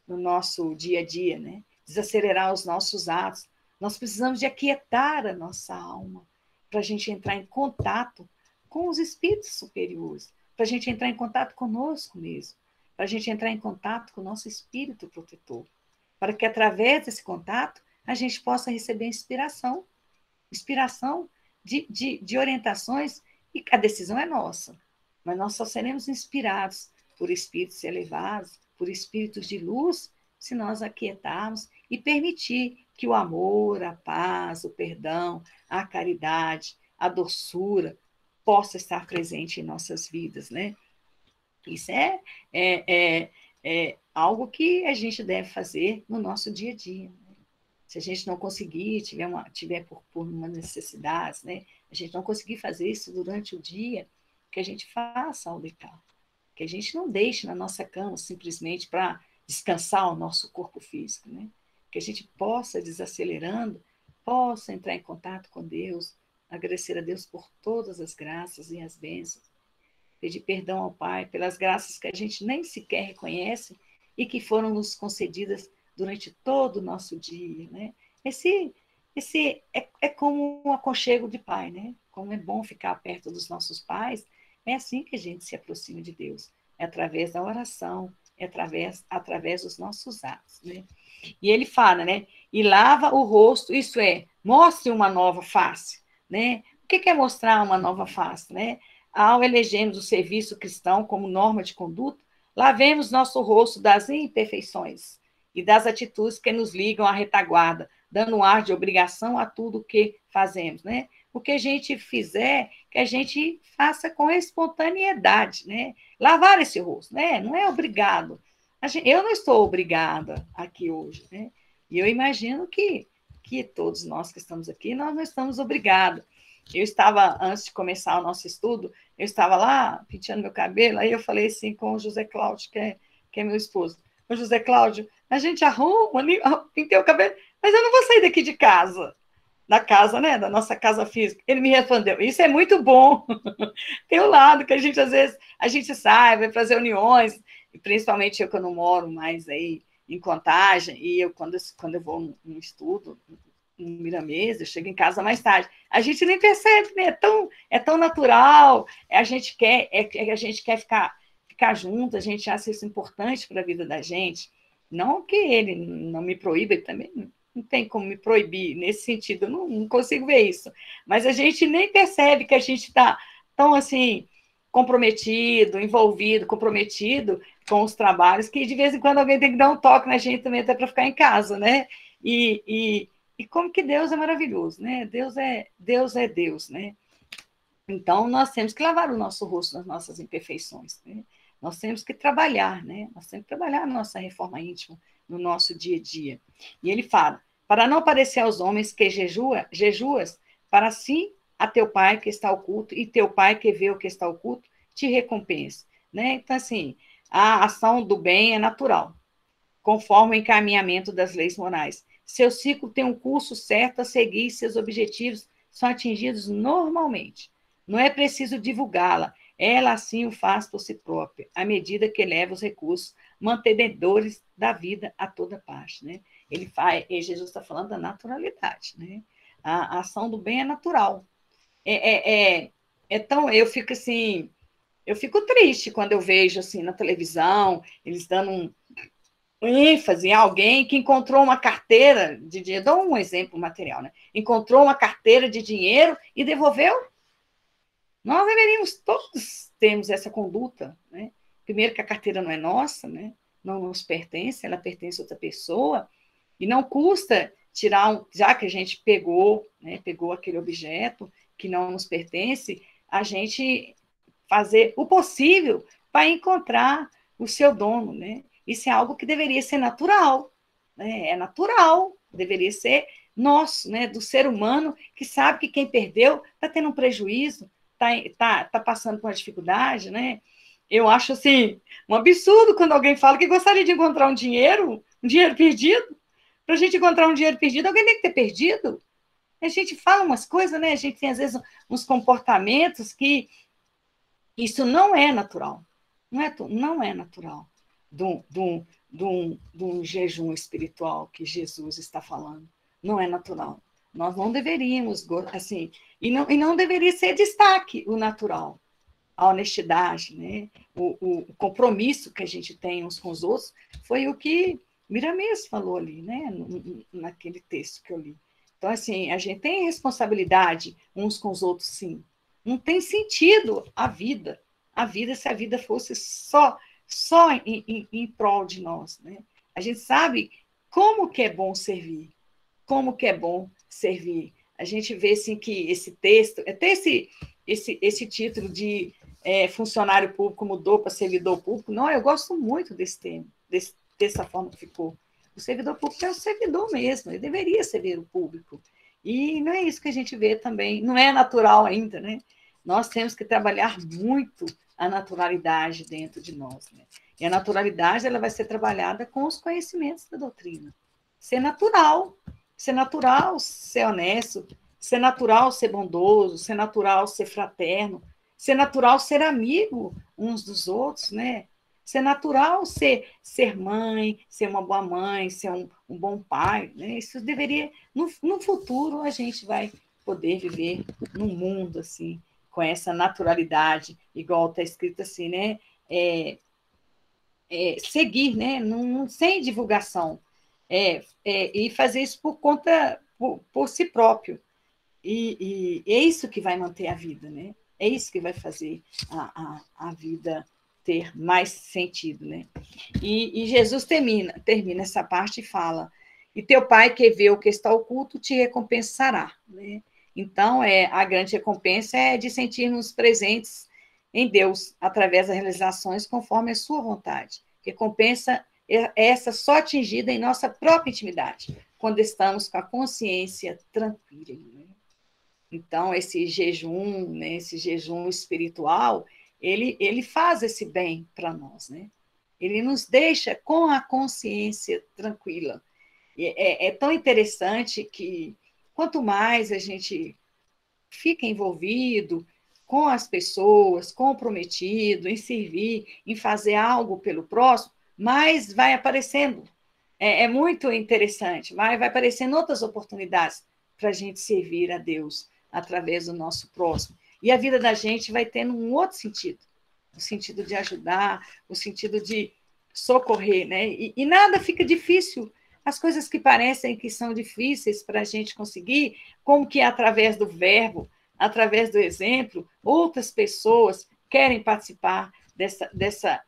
no nosso dia a dia, né? Desacelerar os nossos atos. Nós precisamos de aquietar a nossa alma para a gente entrar em contato com os espíritos superiores, para a gente entrar em contato conosco mesmo, para a gente entrar em contato com o nosso espírito protetor, para que através desse contato a gente possa receber inspiração de orientações, e a decisão é nossa, mas nós só seremos inspirados por espíritos elevados, por espíritos de luz, se nós aquietarmos e permitir que o amor, a paz, o perdão, a caridade, a doçura possa estar presente em nossas vidas, né? Isso é algo que a gente deve fazer no nosso dia a dia. Se a gente não conseguir, tiver por uma necessidade, né? A gente não conseguir fazer isso durante o dia, que a gente faça ao deitar. Que a gente não deixe na nossa cama simplesmente para descansar o nosso corpo físico, né? Que a gente possa, desacelerando, possa entrar em contato com Deus, agradecer a Deus por todas as graças e as bênçãos, pedir perdão ao Pai pelas graças que a gente nem sequer reconhece e que foram nos concedidas durante todo o nosso dia, né? Esse é como um aconchego de pai, né? Como é bom ficar perto dos nossos pais, é assim que a gente se aproxima de Deus, é através da oração, é através dos nossos atos, né? E ele fala, né? E lava o rosto, isso mostre uma nova face, né? O que é mostrar uma nova face, né? Ao elegermos o serviço cristão como norma de conduta, lavemos nosso rosto das imperfeições e das atitudes que nos ligam à retaguarda, dando um ar de obrigação a tudo o que fazemos, né? O que a gente fizer, que a gente faça com espontaneidade, né? Lavar esse rosto, né? Não é obrigado. Eu não estou obrigada aqui hoje, né? E eu imagino que todos nós que estamos aqui, nós não estamos obrigados. Eu estava, antes de começar o nosso estudo, eu estava lá penteando meu cabelo, aí eu falei assim com o José Cláudio, que é meu esposo. O José Cláudio, a gente arruma ali, pintei o cabelo, mas eu não vou sair daqui de casa, da casa, né, da nossa casa física. Ele me respondeu, isso é muito bom. Tem um lado que a gente, às vezes, a gente sai, vai para as reuniões, e principalmente eu que eu não moro mais aí em Contagem, e eu, quando eu vou num estudo, Miramês, eu chego em casa mais tarde. A gente nem percebe, né? É tão natural, a gente quer ficar junto, a gente acha isso importante para a vida da gente. Não que ele não me proíba, ele também não tem como me proibir nesse sentido, eu não consigo ver isso. Mas a gente nem percebe que a gente está tão assim comprometido, envolvido, comprometido com os trabalhos, que de vez em quando alguém tem que dar um toque na gente também até para ficar em casa, né? E como que Deus é maravilhoso, né? Deus é Deus, né? Então, nós temos que lavar o nosso rosto nas nossas imperfeições, né? Nós temos que trabalhar, né? Nós temos que trabalhar a nossa reforma íntima no nosso dia a dia. E ele fala, para não parecer aos homens que jejuas, para sim a teu pai que está oculto, e teu pai que vê o que está oculto, te recompensa, né? Então, assim, a ação do bem é natural, conforme o encaminhamento das leis morais. Seu ciclo tem um curso certo a seguir, seus objetivos são atingidos normalmente. Não é preciso divulgá-la, ela assim o faz por si própria, à medida que eleva os recursos mantenedores da vida a toda parte, né? E Jesus está falando da naturalidade, né? A ação do bem é natural. Então, eu fico assim, eu fico triste quando eu vejo assim na televisão, eles dando ênfase em alguém que encontrou uma carteira de dinheiro, dou um exemplo material, né? Encontrou uma carteira de dinheiro e devolveu. Nós deveríamos todos termos essa conduta, né? Primeiro que a carteira não é nossa, né? Não nos pertence, ela pertence a outra pessoa, e não custa tirar, já que a gente pegou, né? Pegou aquele objeto que não nos pertence, a gente fazer o possível para encontrar o seu dono, né? Isso é algo que deveria ser natural, né? É natural, deveria ser nosso, né? Do ser humano que sabe que quem perdeu está tendo um prejuízo, tá passando por uma dificuldade, né? Eu acho assim um absurdo quando alguém fala que gostaria de encontrar um dinheiro perdido. Para a gente encontrar um dinheiro perdido, alguém tem que ter perdido. A gente fala umas coisas, né? A gente tem às vezes uns comportamentos que isso não é natural. Não é natural de um jejum espiritual que Jesus está falando. Não é natural. Nós não deveríamos, assim, e não deveria ser destaque o natural, a honestidade, né? O compromisso que a gente tem uns com os outros, foi o que Miramês falou ali, né? Naquele texto que eu li. Então, assim, a gente tem responsabilidade uns com os outros, sim. Não tem sentido a vida se a vida fosse só em prol de nós, né? A gente sabe como que é bom servir, como que é bom servir. A gente vê assim que esse texto, até esse título de funcionário público mudou para servidor público. Não, eu gosto muito desse tema, dessa forma que ficou. O servidor público é o servidor mesmo, ele deveria servir o público. E não é isso que a gente vê também, não é natural ainda, né? Nós temos que trabalhar muito a naturalidade dentro de nós, né? E a naturalidade ela vai ser trabalhada com os conhecimentos da doutrina. Ser natural, ser honesto, ser natural, ser bondoso, ser natural, ser fraterno, ser natural, ser amigo uns dos outros, né? Ser natural, ser mãe, ser uma boa mãe, ser um bom pai, né? Isso deveria, no futuro, a gente vai poder viver num mundo assim, com essa naturalidade, igual está escrito assim, né? Seguir, né? Sem divulgação, e fazer isso por conta, por si próprio. E é isso que vai manter a vida, né? É isso que vai fazer a vida ter mais sentido, né? E Jesus termina essa parte e fala: e teu pai que vê o que está oculto te recompensará, né? Então, a grande recompensa é de sentirmos presentes em Deus, através das realizações conforme a sua vontade. Recompensa essa só atingida em nossa própria intimidade, quando estamos com a consciência tranquila, né? Então, esse jejum, né, esse jejum espiritual, ele faz esse bem para nós, né? Ele nos deixa com a consciência tranquila. É tão interessante que, quanto mais a gente fica envolvido com as pessoas, comprometido em servir, em fazer algo pelo próximo, mais vai aparecendo É muito interessante. Vai aparecendo outras oportunidades para a gente servir a Deus através do nosso próximo. E a vida da gente vai tendo um outro sentido, o sentido de ajudar, o sentido de socorrer, né? E nada fica difícil. As coisas que parecem que são difíceis para a gente conseguir, como que através do verbo, através do exemplo, outras pessoas querem participar dessa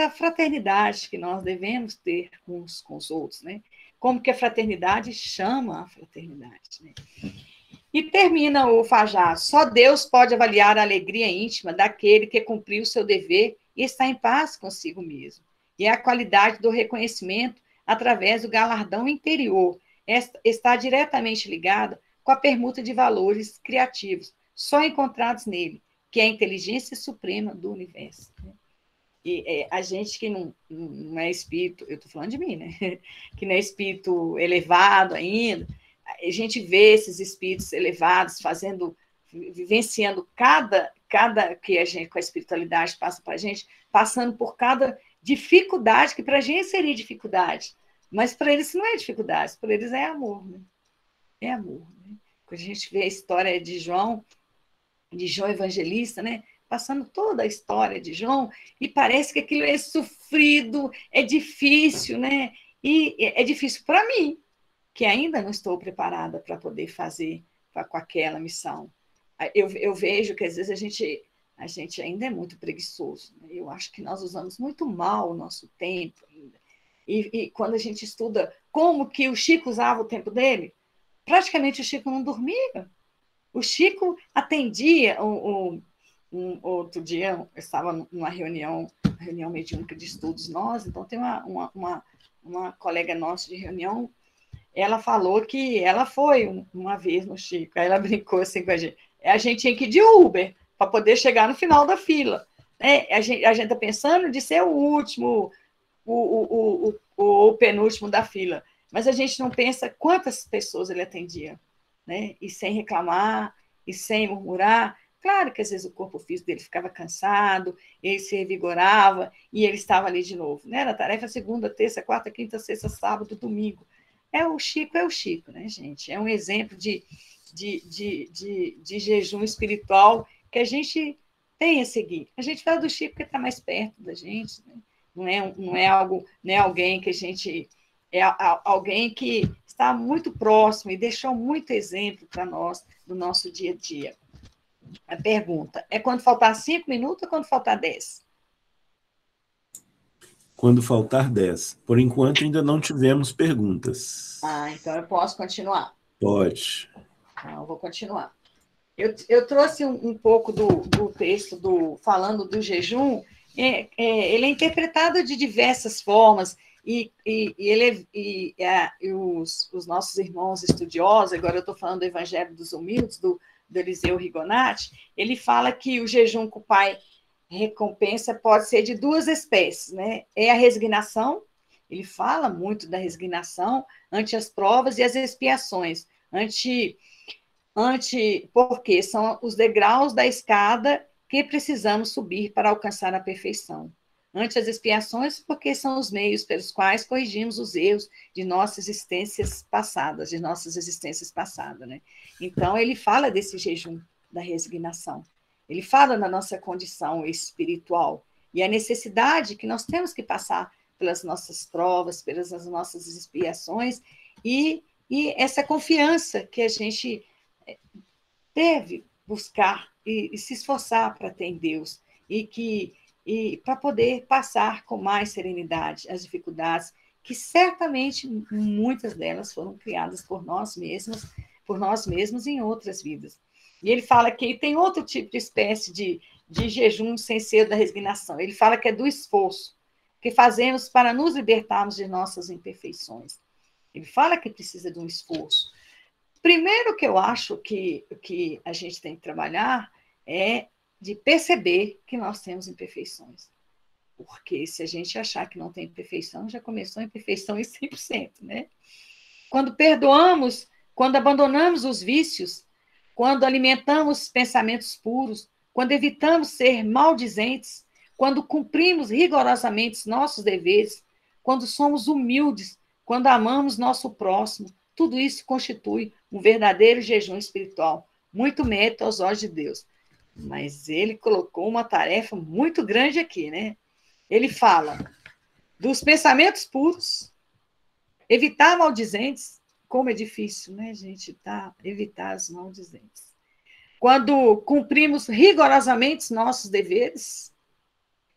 fraternidade que nós devemos ter uns com os outros, né? Como que a fraternidade chama a fraternidade, né? E termina o Fajá: só Deus pode avaliar a alegria íntima daquele que cumpriu o seu dever e está em paz consigo mesmo. E a qualidade do reconhecimento através do galardão interior está diretamente ligada com a permuta de valores criativos, só encontrados nele, que é a inteligência suprema do universo. E a gente que não é espírito, eu estou falando de mim, né? Que não é espírito elevado ainda, a gente vê esses espíritos elevados vivenciando cada que a gente, com a espiritualidade, passa para a gente, passando por cada dificuldade, que para a gente seria dificuldade, mas para eles não é dificuldade, para eles é amor, né? É amor. Né? Quando a gente vê a história de João Evangelista, né? Passando toda a história de João, e parece que aquilo é sofrido, é difícil, né? E é difícil para mim, que ainda não estou preparada para poder fazer com aquela missão. Eu vejo que às vezes a gente ainda é muito preguiçoso. Né? Eu acho que nós usamos muito mal o nosso tempo ainda. E quando a gente estuda como que o Chico usava o tempo dele, praticamente o Chico não dormia. O Chico atendia. Outro dia eu estava numa reunião mediúnica de estudos nós, então tem uma colega nossa de reunião. Ela falou que ela foi uma vez no Chico, aí ela brincou assim com a gente tinha que ir de Uber para poder chegar no final da fila. Né? A gente está pensando de ser o último, o penúltimo da fila, mas a gente não pensa quantas pessoas ele atendia, né? E sem reclamar, e sem murmurar. Claro que às vezes o corpo físico dele ficava cansado, ele se revigorava e ele estava ali de novo. Né? Era tarefa segunda, terça, quarta, quinta, sexta, sábado, domingo. O Chico, né, gente? É um exemplo de jejum espiritual que a gente tem a seguir. A gente fala do Chico porque está mais perto da gente, né? Não é alguém que a gente... É alguém que está muito próximo e deixou muito exemplo para nós no nosso dia a dia. A pergunta é quando faltar 5 minutos ou quando faltar 10? Quando faltar 10. Por enquanto, ainda não tivemos perguntas. Então eu posso continuar? Pode. Então, eu vou continuar. Eu trouxe um pouco do texto falando do jejum. Ele é interpretado de diversas formas e os nossos irmãos estudiosos, agora eu estou falando do Evangelho dos Humildes, do Eliseu Rigonati, ele fala que o jejum que o Pai recompensa pode ser de 2 espécies, né? É a resignação, ele fala muito da resignação ante as provas e as expiações, porque são os degraus da escada que precisamos subir para alcançar a perfeição. Ante as expiações, porque são os meios pelos quais corrigimos os erros de nossas existências passadas, né? Então, ele fala desse jejum da resignação. Ele fala da nossa condição espiritual e a necessidade que nós temos que passar pelas nossas provas, pelas nossas expiações e essa confiança que a gente deve buscar e se esforçar para ter em Deus e para poder passar com mais serenidade as dificuldades que certamente muitas delas foram criadas por nós mesmos em outras vidas. E ele fala que tem outro tipo de espécie de jejum sem ser da resignação. Ele fala que é do esforço que fazemos para nos libertarmos de nossas imperfeições. Ele fala que precisa de um esforço. Primeiro que eu acho que a gente tem que trabalhar é de perceber que nós temos imperfeições. Porque se a gente achar que não tem imperfeição, já começou a imperfeição em 100%, né? Quando perdoamos, quando abandonamos os vícios, quando alimentamos pensamentos puros, quando evitamos ser maldizentes, quando cumprimos rigorosamente nossos deveres, quando somos humildes, quando amamos nosso próximo, tudo isso constitui um verdadeiro jejum espiritual, muito mérito aos olhos de Deus. Mas ele colocou uma tarefa muito grande aqui, né? Ele fala dos pensamentos puros, evitar maldizentes, como é difícil, né, gente, evitar os maldizentes. Quando cumprimos rigorosamente nossos deveres,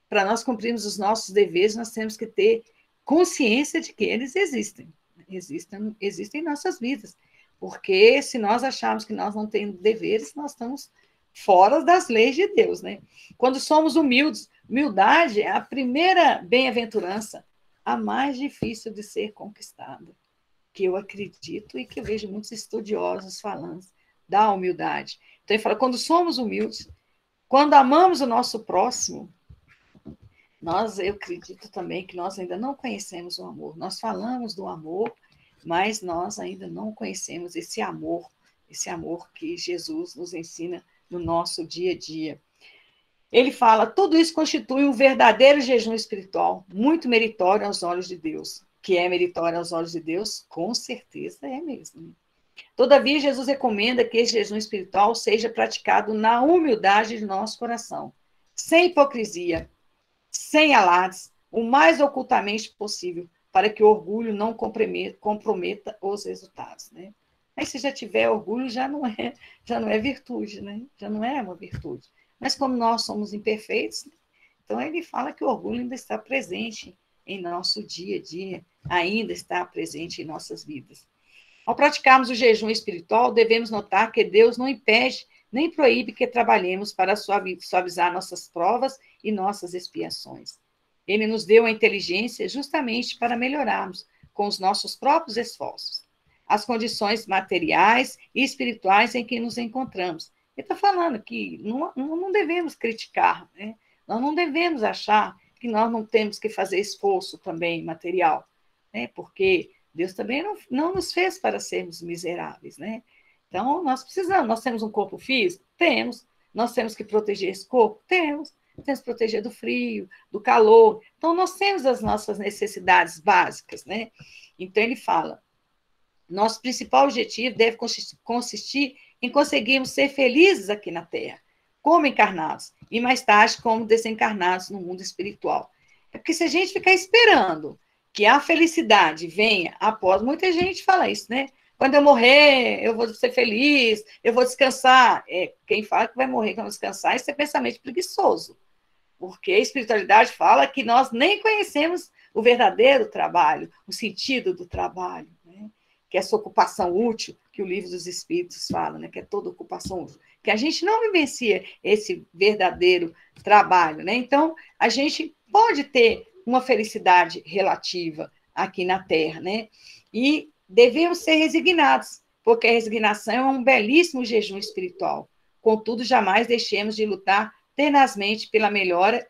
para nós cumprirmos os nossos deveres, nós temos que ter consciência de que eles existem em nossas vidas. Porque se nós acharmos que nós não temos deveres, nós estamos fora das leis de Deus, né? Quando somos humildes, humildade é a primeira bem-aventurança, a mais difícil de ser conquistada, que eu acredito e que eu vejo muitos estudiosos falando da humildade. Então ele fala, quando somos humildes, quando amamos o nosso próximo, eu acredito também que nós ainda não conhecemos o amor. Nós falamos do amor, mas nós ainda não conhecemos esse amor que Jesus nos ensina no nosso dia a dia. Ele fala, tudo isso constitui um verdadeiro jejum espiritual, muito meritório aos olhos de Deus. Que é meritório aos olhos de Deus? Com certeza é mesmo. Todavia, Jesus recomenda que esse jejum espiritual seja praticado na humildade de nosso coração, sem hipocrisia, sem alardes, o mais ocultamente possível, para que o orgulho não comprometa os resultados, né? Aí, se já tiver orgulho, já não é virtude, né? Já não é uma virtude. Mas como nós somos imperfeitos, então ele fala que o orgulho ainda está presente em nosso dia a dia, ainda está presente em nossas vidas. Ao praticarmos o jejum espiritual, devemos notar que Deus não impede nem proíbe que trabalhemos para suavizar nossas provas e nossas expiações. Ele nos deu a inteligência justamente para melhorarmos, com os nossos próprios esforços, as condições materiais e espirituais em que nos encontramos. Ele está falando que não devemos criticar, né? Nós não devemos achar que nós não temos que fazer esforço também material, né? Porque Deus também não nos fez para sermos miseráveis, né? Então, nós temos um corpo físico? Temos. Nós temos que proteger esse corpo? Temos. Temos que proteger do frio, do calor. Então, nós temos as nossas necessidades básicas, né? Então, ele fala, nosso principal objetivo deve consistir em conseguirmos ser felizes aqui na Terra, como encarnados, e mais tarde como desencarnados no mundo espiritual. É porque se a gente ficar esperando que a felicidade venha após, muita gente fala isso, né? Quando eu morrer, eu vou ser feliz, eu vou descansar. Quem fala que vai morrer quando descansar, isso é pensamento preguiçoso. Porque a espiritualidade fala que nós nem conhecemos o verdadeiro trabalho, o sentido do trabalho, né? Que é essa ocupação útil, que o Livro dos Espíritos fala, né? Que é toda ocupação útil. Que a gente não vivencia esse verdadeiro trabalho, né? Então, a gente pode ter uma felicidade relativa aqui na Terra, né? E devemos ser resignados, porque a resignação é um belíssimo jejum espiritual. Contudo, jamais deixemos de lutar tenazmente pela melhora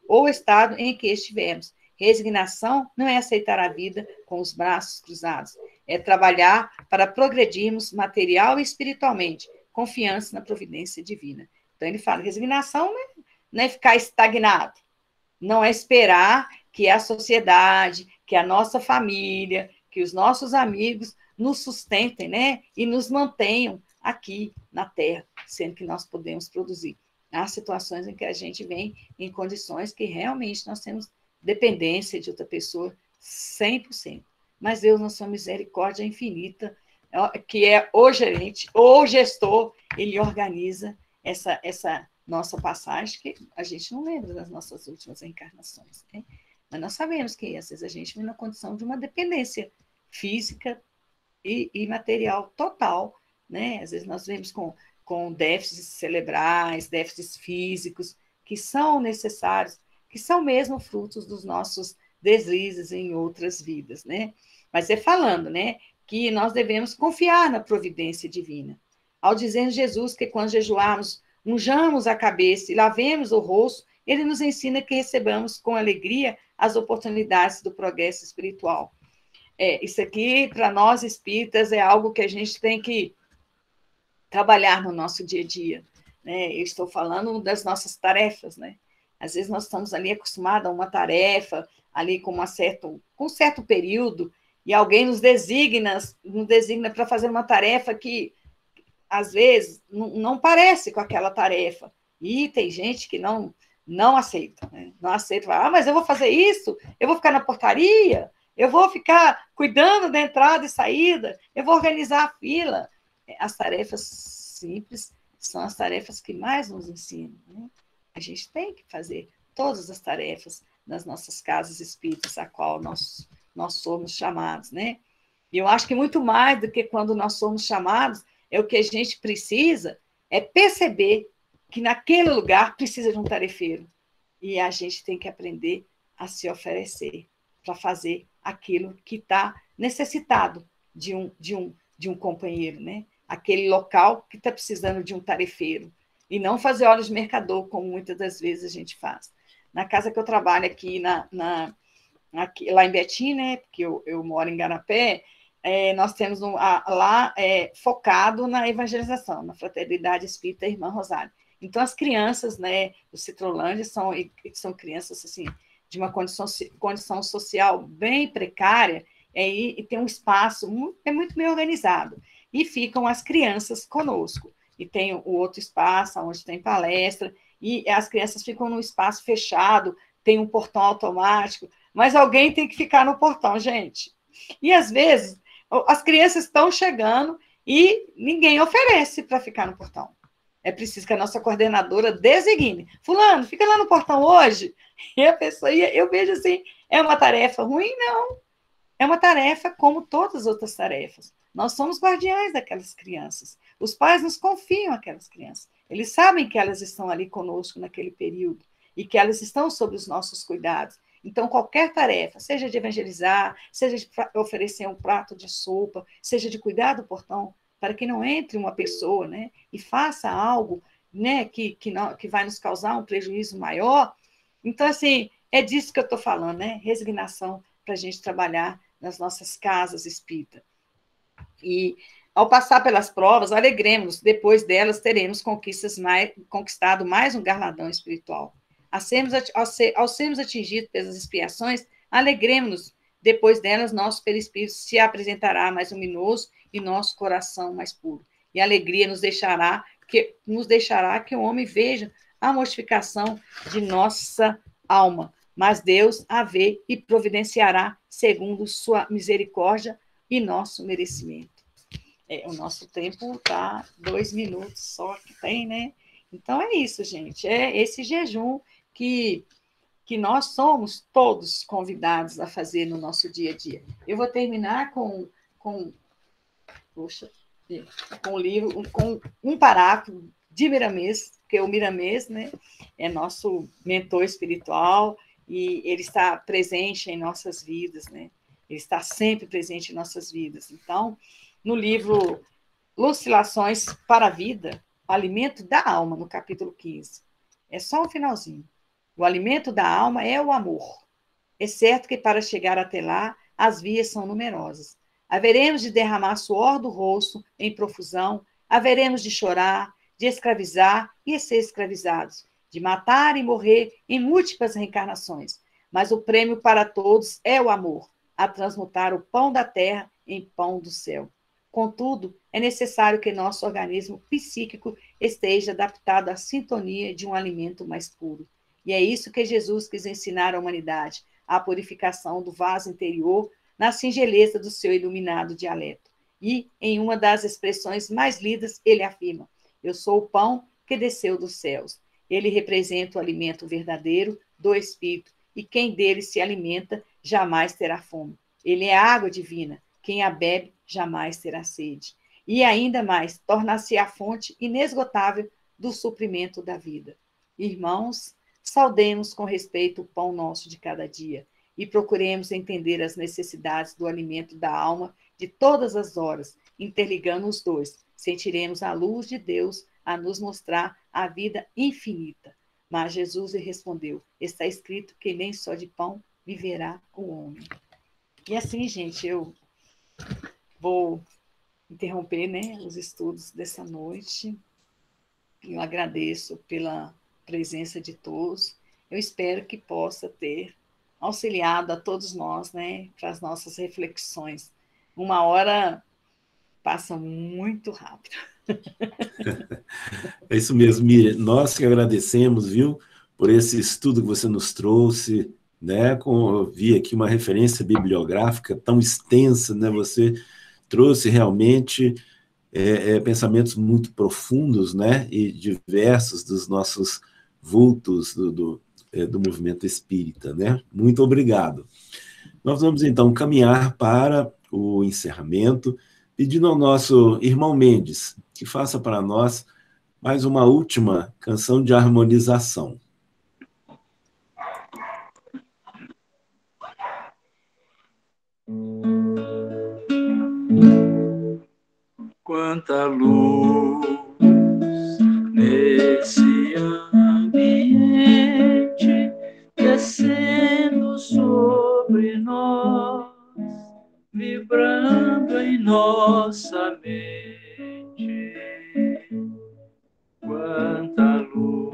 ou estado em que estivermos. Resignação não é aceitar a vida com os braços cruzados, é trabalhar para progredirmos material e espiritualmente, confiança na providência divina. Então, ele fala, resignação não é ficar estagnado, não é esperar que a sociedade, que a nossa família, que os nossos amigos nos sustentem, né? E nos mantenham aqui na Terra, sendo que nós podemos produzir. Há situações em que a gente vem em condições que realmente nós temos dependência de outra pessoa 100%. Mas Deus, na sua misericórdia infinita, que é o gerente, o gestor, ele organiza essa nossa passagem, que a gente não lembra das nossas últimas encarnações, né? Mas nós sabemos que, às vezes, a gente vem na condição de uma dependência física e material total, né? Às vezes nós vemos com déficits cerebrais, déficits físicos, que são necessários, que são mesmo frutos dos nossos deslizes em outras vidas, né? Mas é falando, né, que nós devemos confiar na providência divina. Ao dizer Jesus que quando jejuarmos, unjamos a cabeça e lavemos o rosto, ele nos ensina que recebamos com alegria as oportunidades do progresso espiritual. Isso aqui, para nós espíritas, é algo que a gente tem que trabalhar no nosso dia a dia, né? Eu estou falando das nossas tarefas, né? Às vezes nós estamos ali acostumados a uma tarefa, ali com um certo período, e alguém nos designa para fazer uma tarefa que, às vezes, não parece com aquela tarefa. E tem gente que não aceita, né? Não aceita, fala, mas eu vou fazer isso, eu vou ficar na portaria, eu vou ficar cuidando da entrada e saída, eu vou organizar a fila. As tarefas simples são as tarefas que mais nos ensinam, né? A gente tem que fazer todas as tarefas nas nossas casas espíritas, a qual nós somos chamados, né? E eu acho que muito mais do que quando nós somos chamados, o que a gente precisa é perceber que naquele lugar precisa de um tarefeiro. E a gente tem que aprender a se oferecer para fazer aquilo que está necessitado de um companheiro, né? Aquele local que está precisando de um tarefeiro. E não fazer olhos de mercador, como muitas das vezes a gente faz. Na casa que eu trabalho aqui, lá em Betim, né? Porque eu moro em Garapé, nós temos lá focado na evangelização, na Fraternidade Espírita Irmã Rosário. Então, as crianças, né, do Citrolândia são crianças assim, de uma condição social bem precária, e tem um espaço muito bem organizado. E ficam as crianças conosco. E tem o outro espaço, onde tem palestra, e as crianças ficam num espaço fechado, tem um portão automático, mas alguém tem que ficar no portão, gente. E, às vezes, as crianças estão chegando e ninguém oferece para ficar no portão. É preciso que a nossa coordenadora designe. Fulano, fica lá no portão hoje. E a pessoa, eu vejo assim, é uma tarefa ruim? Não. É uma tarefa como todas as outras tarefas. Nós somos guardiães daquelas crianças. Os pais nos confiam aquelas crianças. Eles sabem que elas estão ali conosco naquele período e que elas estão sob os nossos cuidados. Então, qualquer tarefa, seja de evangelizar, seja de oferecer um prato de sopa, seja de cuidar do portão, para que não entre uma pessoa, né, e faça algo, né, que vai nos causar um prejuízo maior. Então, assim, é disso que eu estou falando, né? Resignação para a gente trabalhar nas nossas casas espíritas. E, ao passar pelas provas, alegremos-nos, depois delas teremos conquistado mais um galardão espiritual. Ao sermos atingidos pelas expiações, alegremos-nos, depois delas nosso perispírito se apresentará mais luminoso e nosso coração mais puro. E a alegria nos deixará que o homem veja a mortificação de nossa alma, mas Deus a vê e providenciará segundo sua misericórdia e nosso merecimento. O nosso tempo está 2 minutos só que tem, né? Então é isso, gente. É esse jejum que nós somos todos convidados a fazer no nosso dia a dia. Eu vou terminar com o livro, com um parágrafo de Miramês, porque o Miramês, né, é nosso mentor espiritual e ele está presente em nossas vidas, né? Ele está sempre presente em nossas vidas. Então, no livro Lucilações para a Vida, o alimento da alma, no capítulo 15. É só um finalzinho. O alimento da alma é o amor. É certo que para chegar até lá, as vias são numerosas. Haveremos de derramar suor do rosto em profusão, haveremos de chorar, de escravizar e ser escravizados, de matar e morrer em múltiplas reencarnações. Mas o prêmio para todos é o amor, a transmutar o pão da terra em pão do céu. Contudo, é necessário que nosso organismo psíquico esteja adaptado à sintonia de um alimento mais puro. E é isso que Jesus quis ensinar à humanidade, a purificação do vaso interior na singeleza do seu iluminado dialeto. E, em uma das expressões mais lidas, ele afirma: eu sou o pão que desceu dos céus. Ele representa o alimento verdadeiro do Espírito, e quem dele se alimenta jamais terá fome. Ele é a água divina, quem a bebe jamais terá sede. E ainda mais, torna-se a fonte inesgotável do suprimento da vida. Irmãos, saudemos com respeito o pão nosso de cada dia e procuremos entender as necessidades do alimento da alma de todas as horas, interligando os dois. Sentiremos a luz de Deus a nos mostrar a vida infinita. Mas Jesus lhe respondeu: está escrito que nem só de pão viverá o homem. E assim, gente, eu vou interromper, né, os estudos dessa noite. Eu agradeço pela presença de todos. Eu espero que possa ter auxiliado a todos nós, né, para as nossas reflexões. 1 hora passa muito rápido. É isso mesmo, Miriam. Nós que agradecemos, viu, por esse estudo que você nos trouxe, né? Eu vi aqui uma referência bibliográfica tão extensa, né? Você trouxe realmente pensamentos muito profundos, né? E diversos dos nossos vultos do movimento espírita, né? Muito obrigado. Nós vamos então caminhar para o encerramento, pedindo ao nosso irmão Mendes que faça para nós mais uma última canção de harmonização. Quanta luz nesse ambiente descendo sobre nós, vibrando em nossa mente. Quanta luz,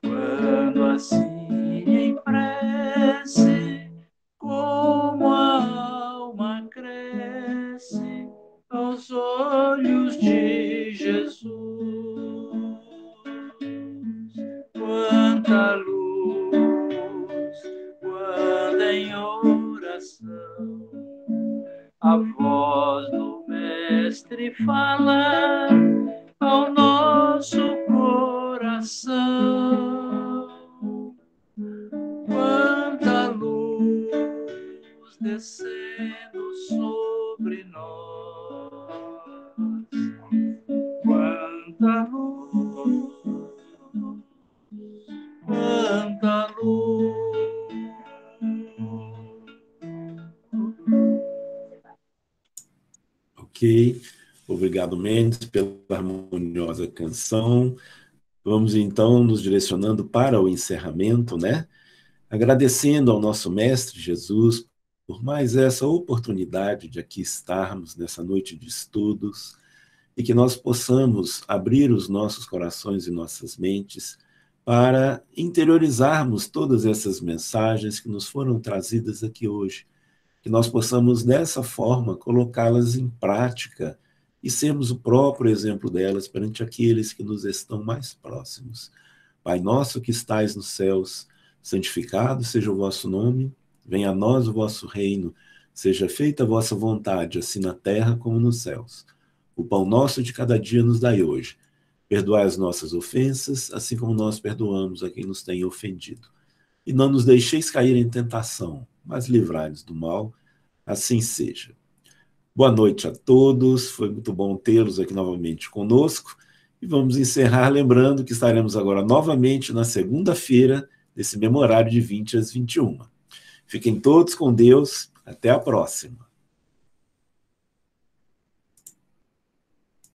quando assim em prece, como a alma cresce aos olhos de Jesus. Quanta luz, quando em oração a voz do Mestre fala ao nosso coração. Quanta luz descendo sobre nós. Quanta luz, quanta luz. Ok. Obrigado, Mendes, pela harmoniosa canção. Vamos, então, nos direcionando para o encerramento, né? Agradecendo ao nosso Mestre Jesus por mais essa oportunidade de aqui estarmos nessa noite de estudos e que nós possamos abrir os nossos corações e nossas mentes para interiorizarmos todas essas mensagens que nos foram trazidas aqui hoje, que nós possamos, dessa forma, colocá-las em prática e sermos o próprio exemplo delas perante aqueles que nos estão mais próximos. Pai nosso que estais nos céus, santificado seja o vosso nome, venha a nós o vosso reino, seja feita a vossa vontade, assim na terra como nos céus. O pão nosso de cada dia nos dai hoje. Perdoai as nossas ofensas, assim como nós perdoamos a quem nos tem ofendido. E não nos deixeis cair em tentação, mas livrai-nos do mal, assim seja. Boa noite a todos, foi muito bom tê-los aqui novamente conosco, e vamos encerrar lembrando que estaremos agora novamente na segunda-feira, nesse mesmo horário de 20 às 21. Fiquem todos com Deus, até a próxima.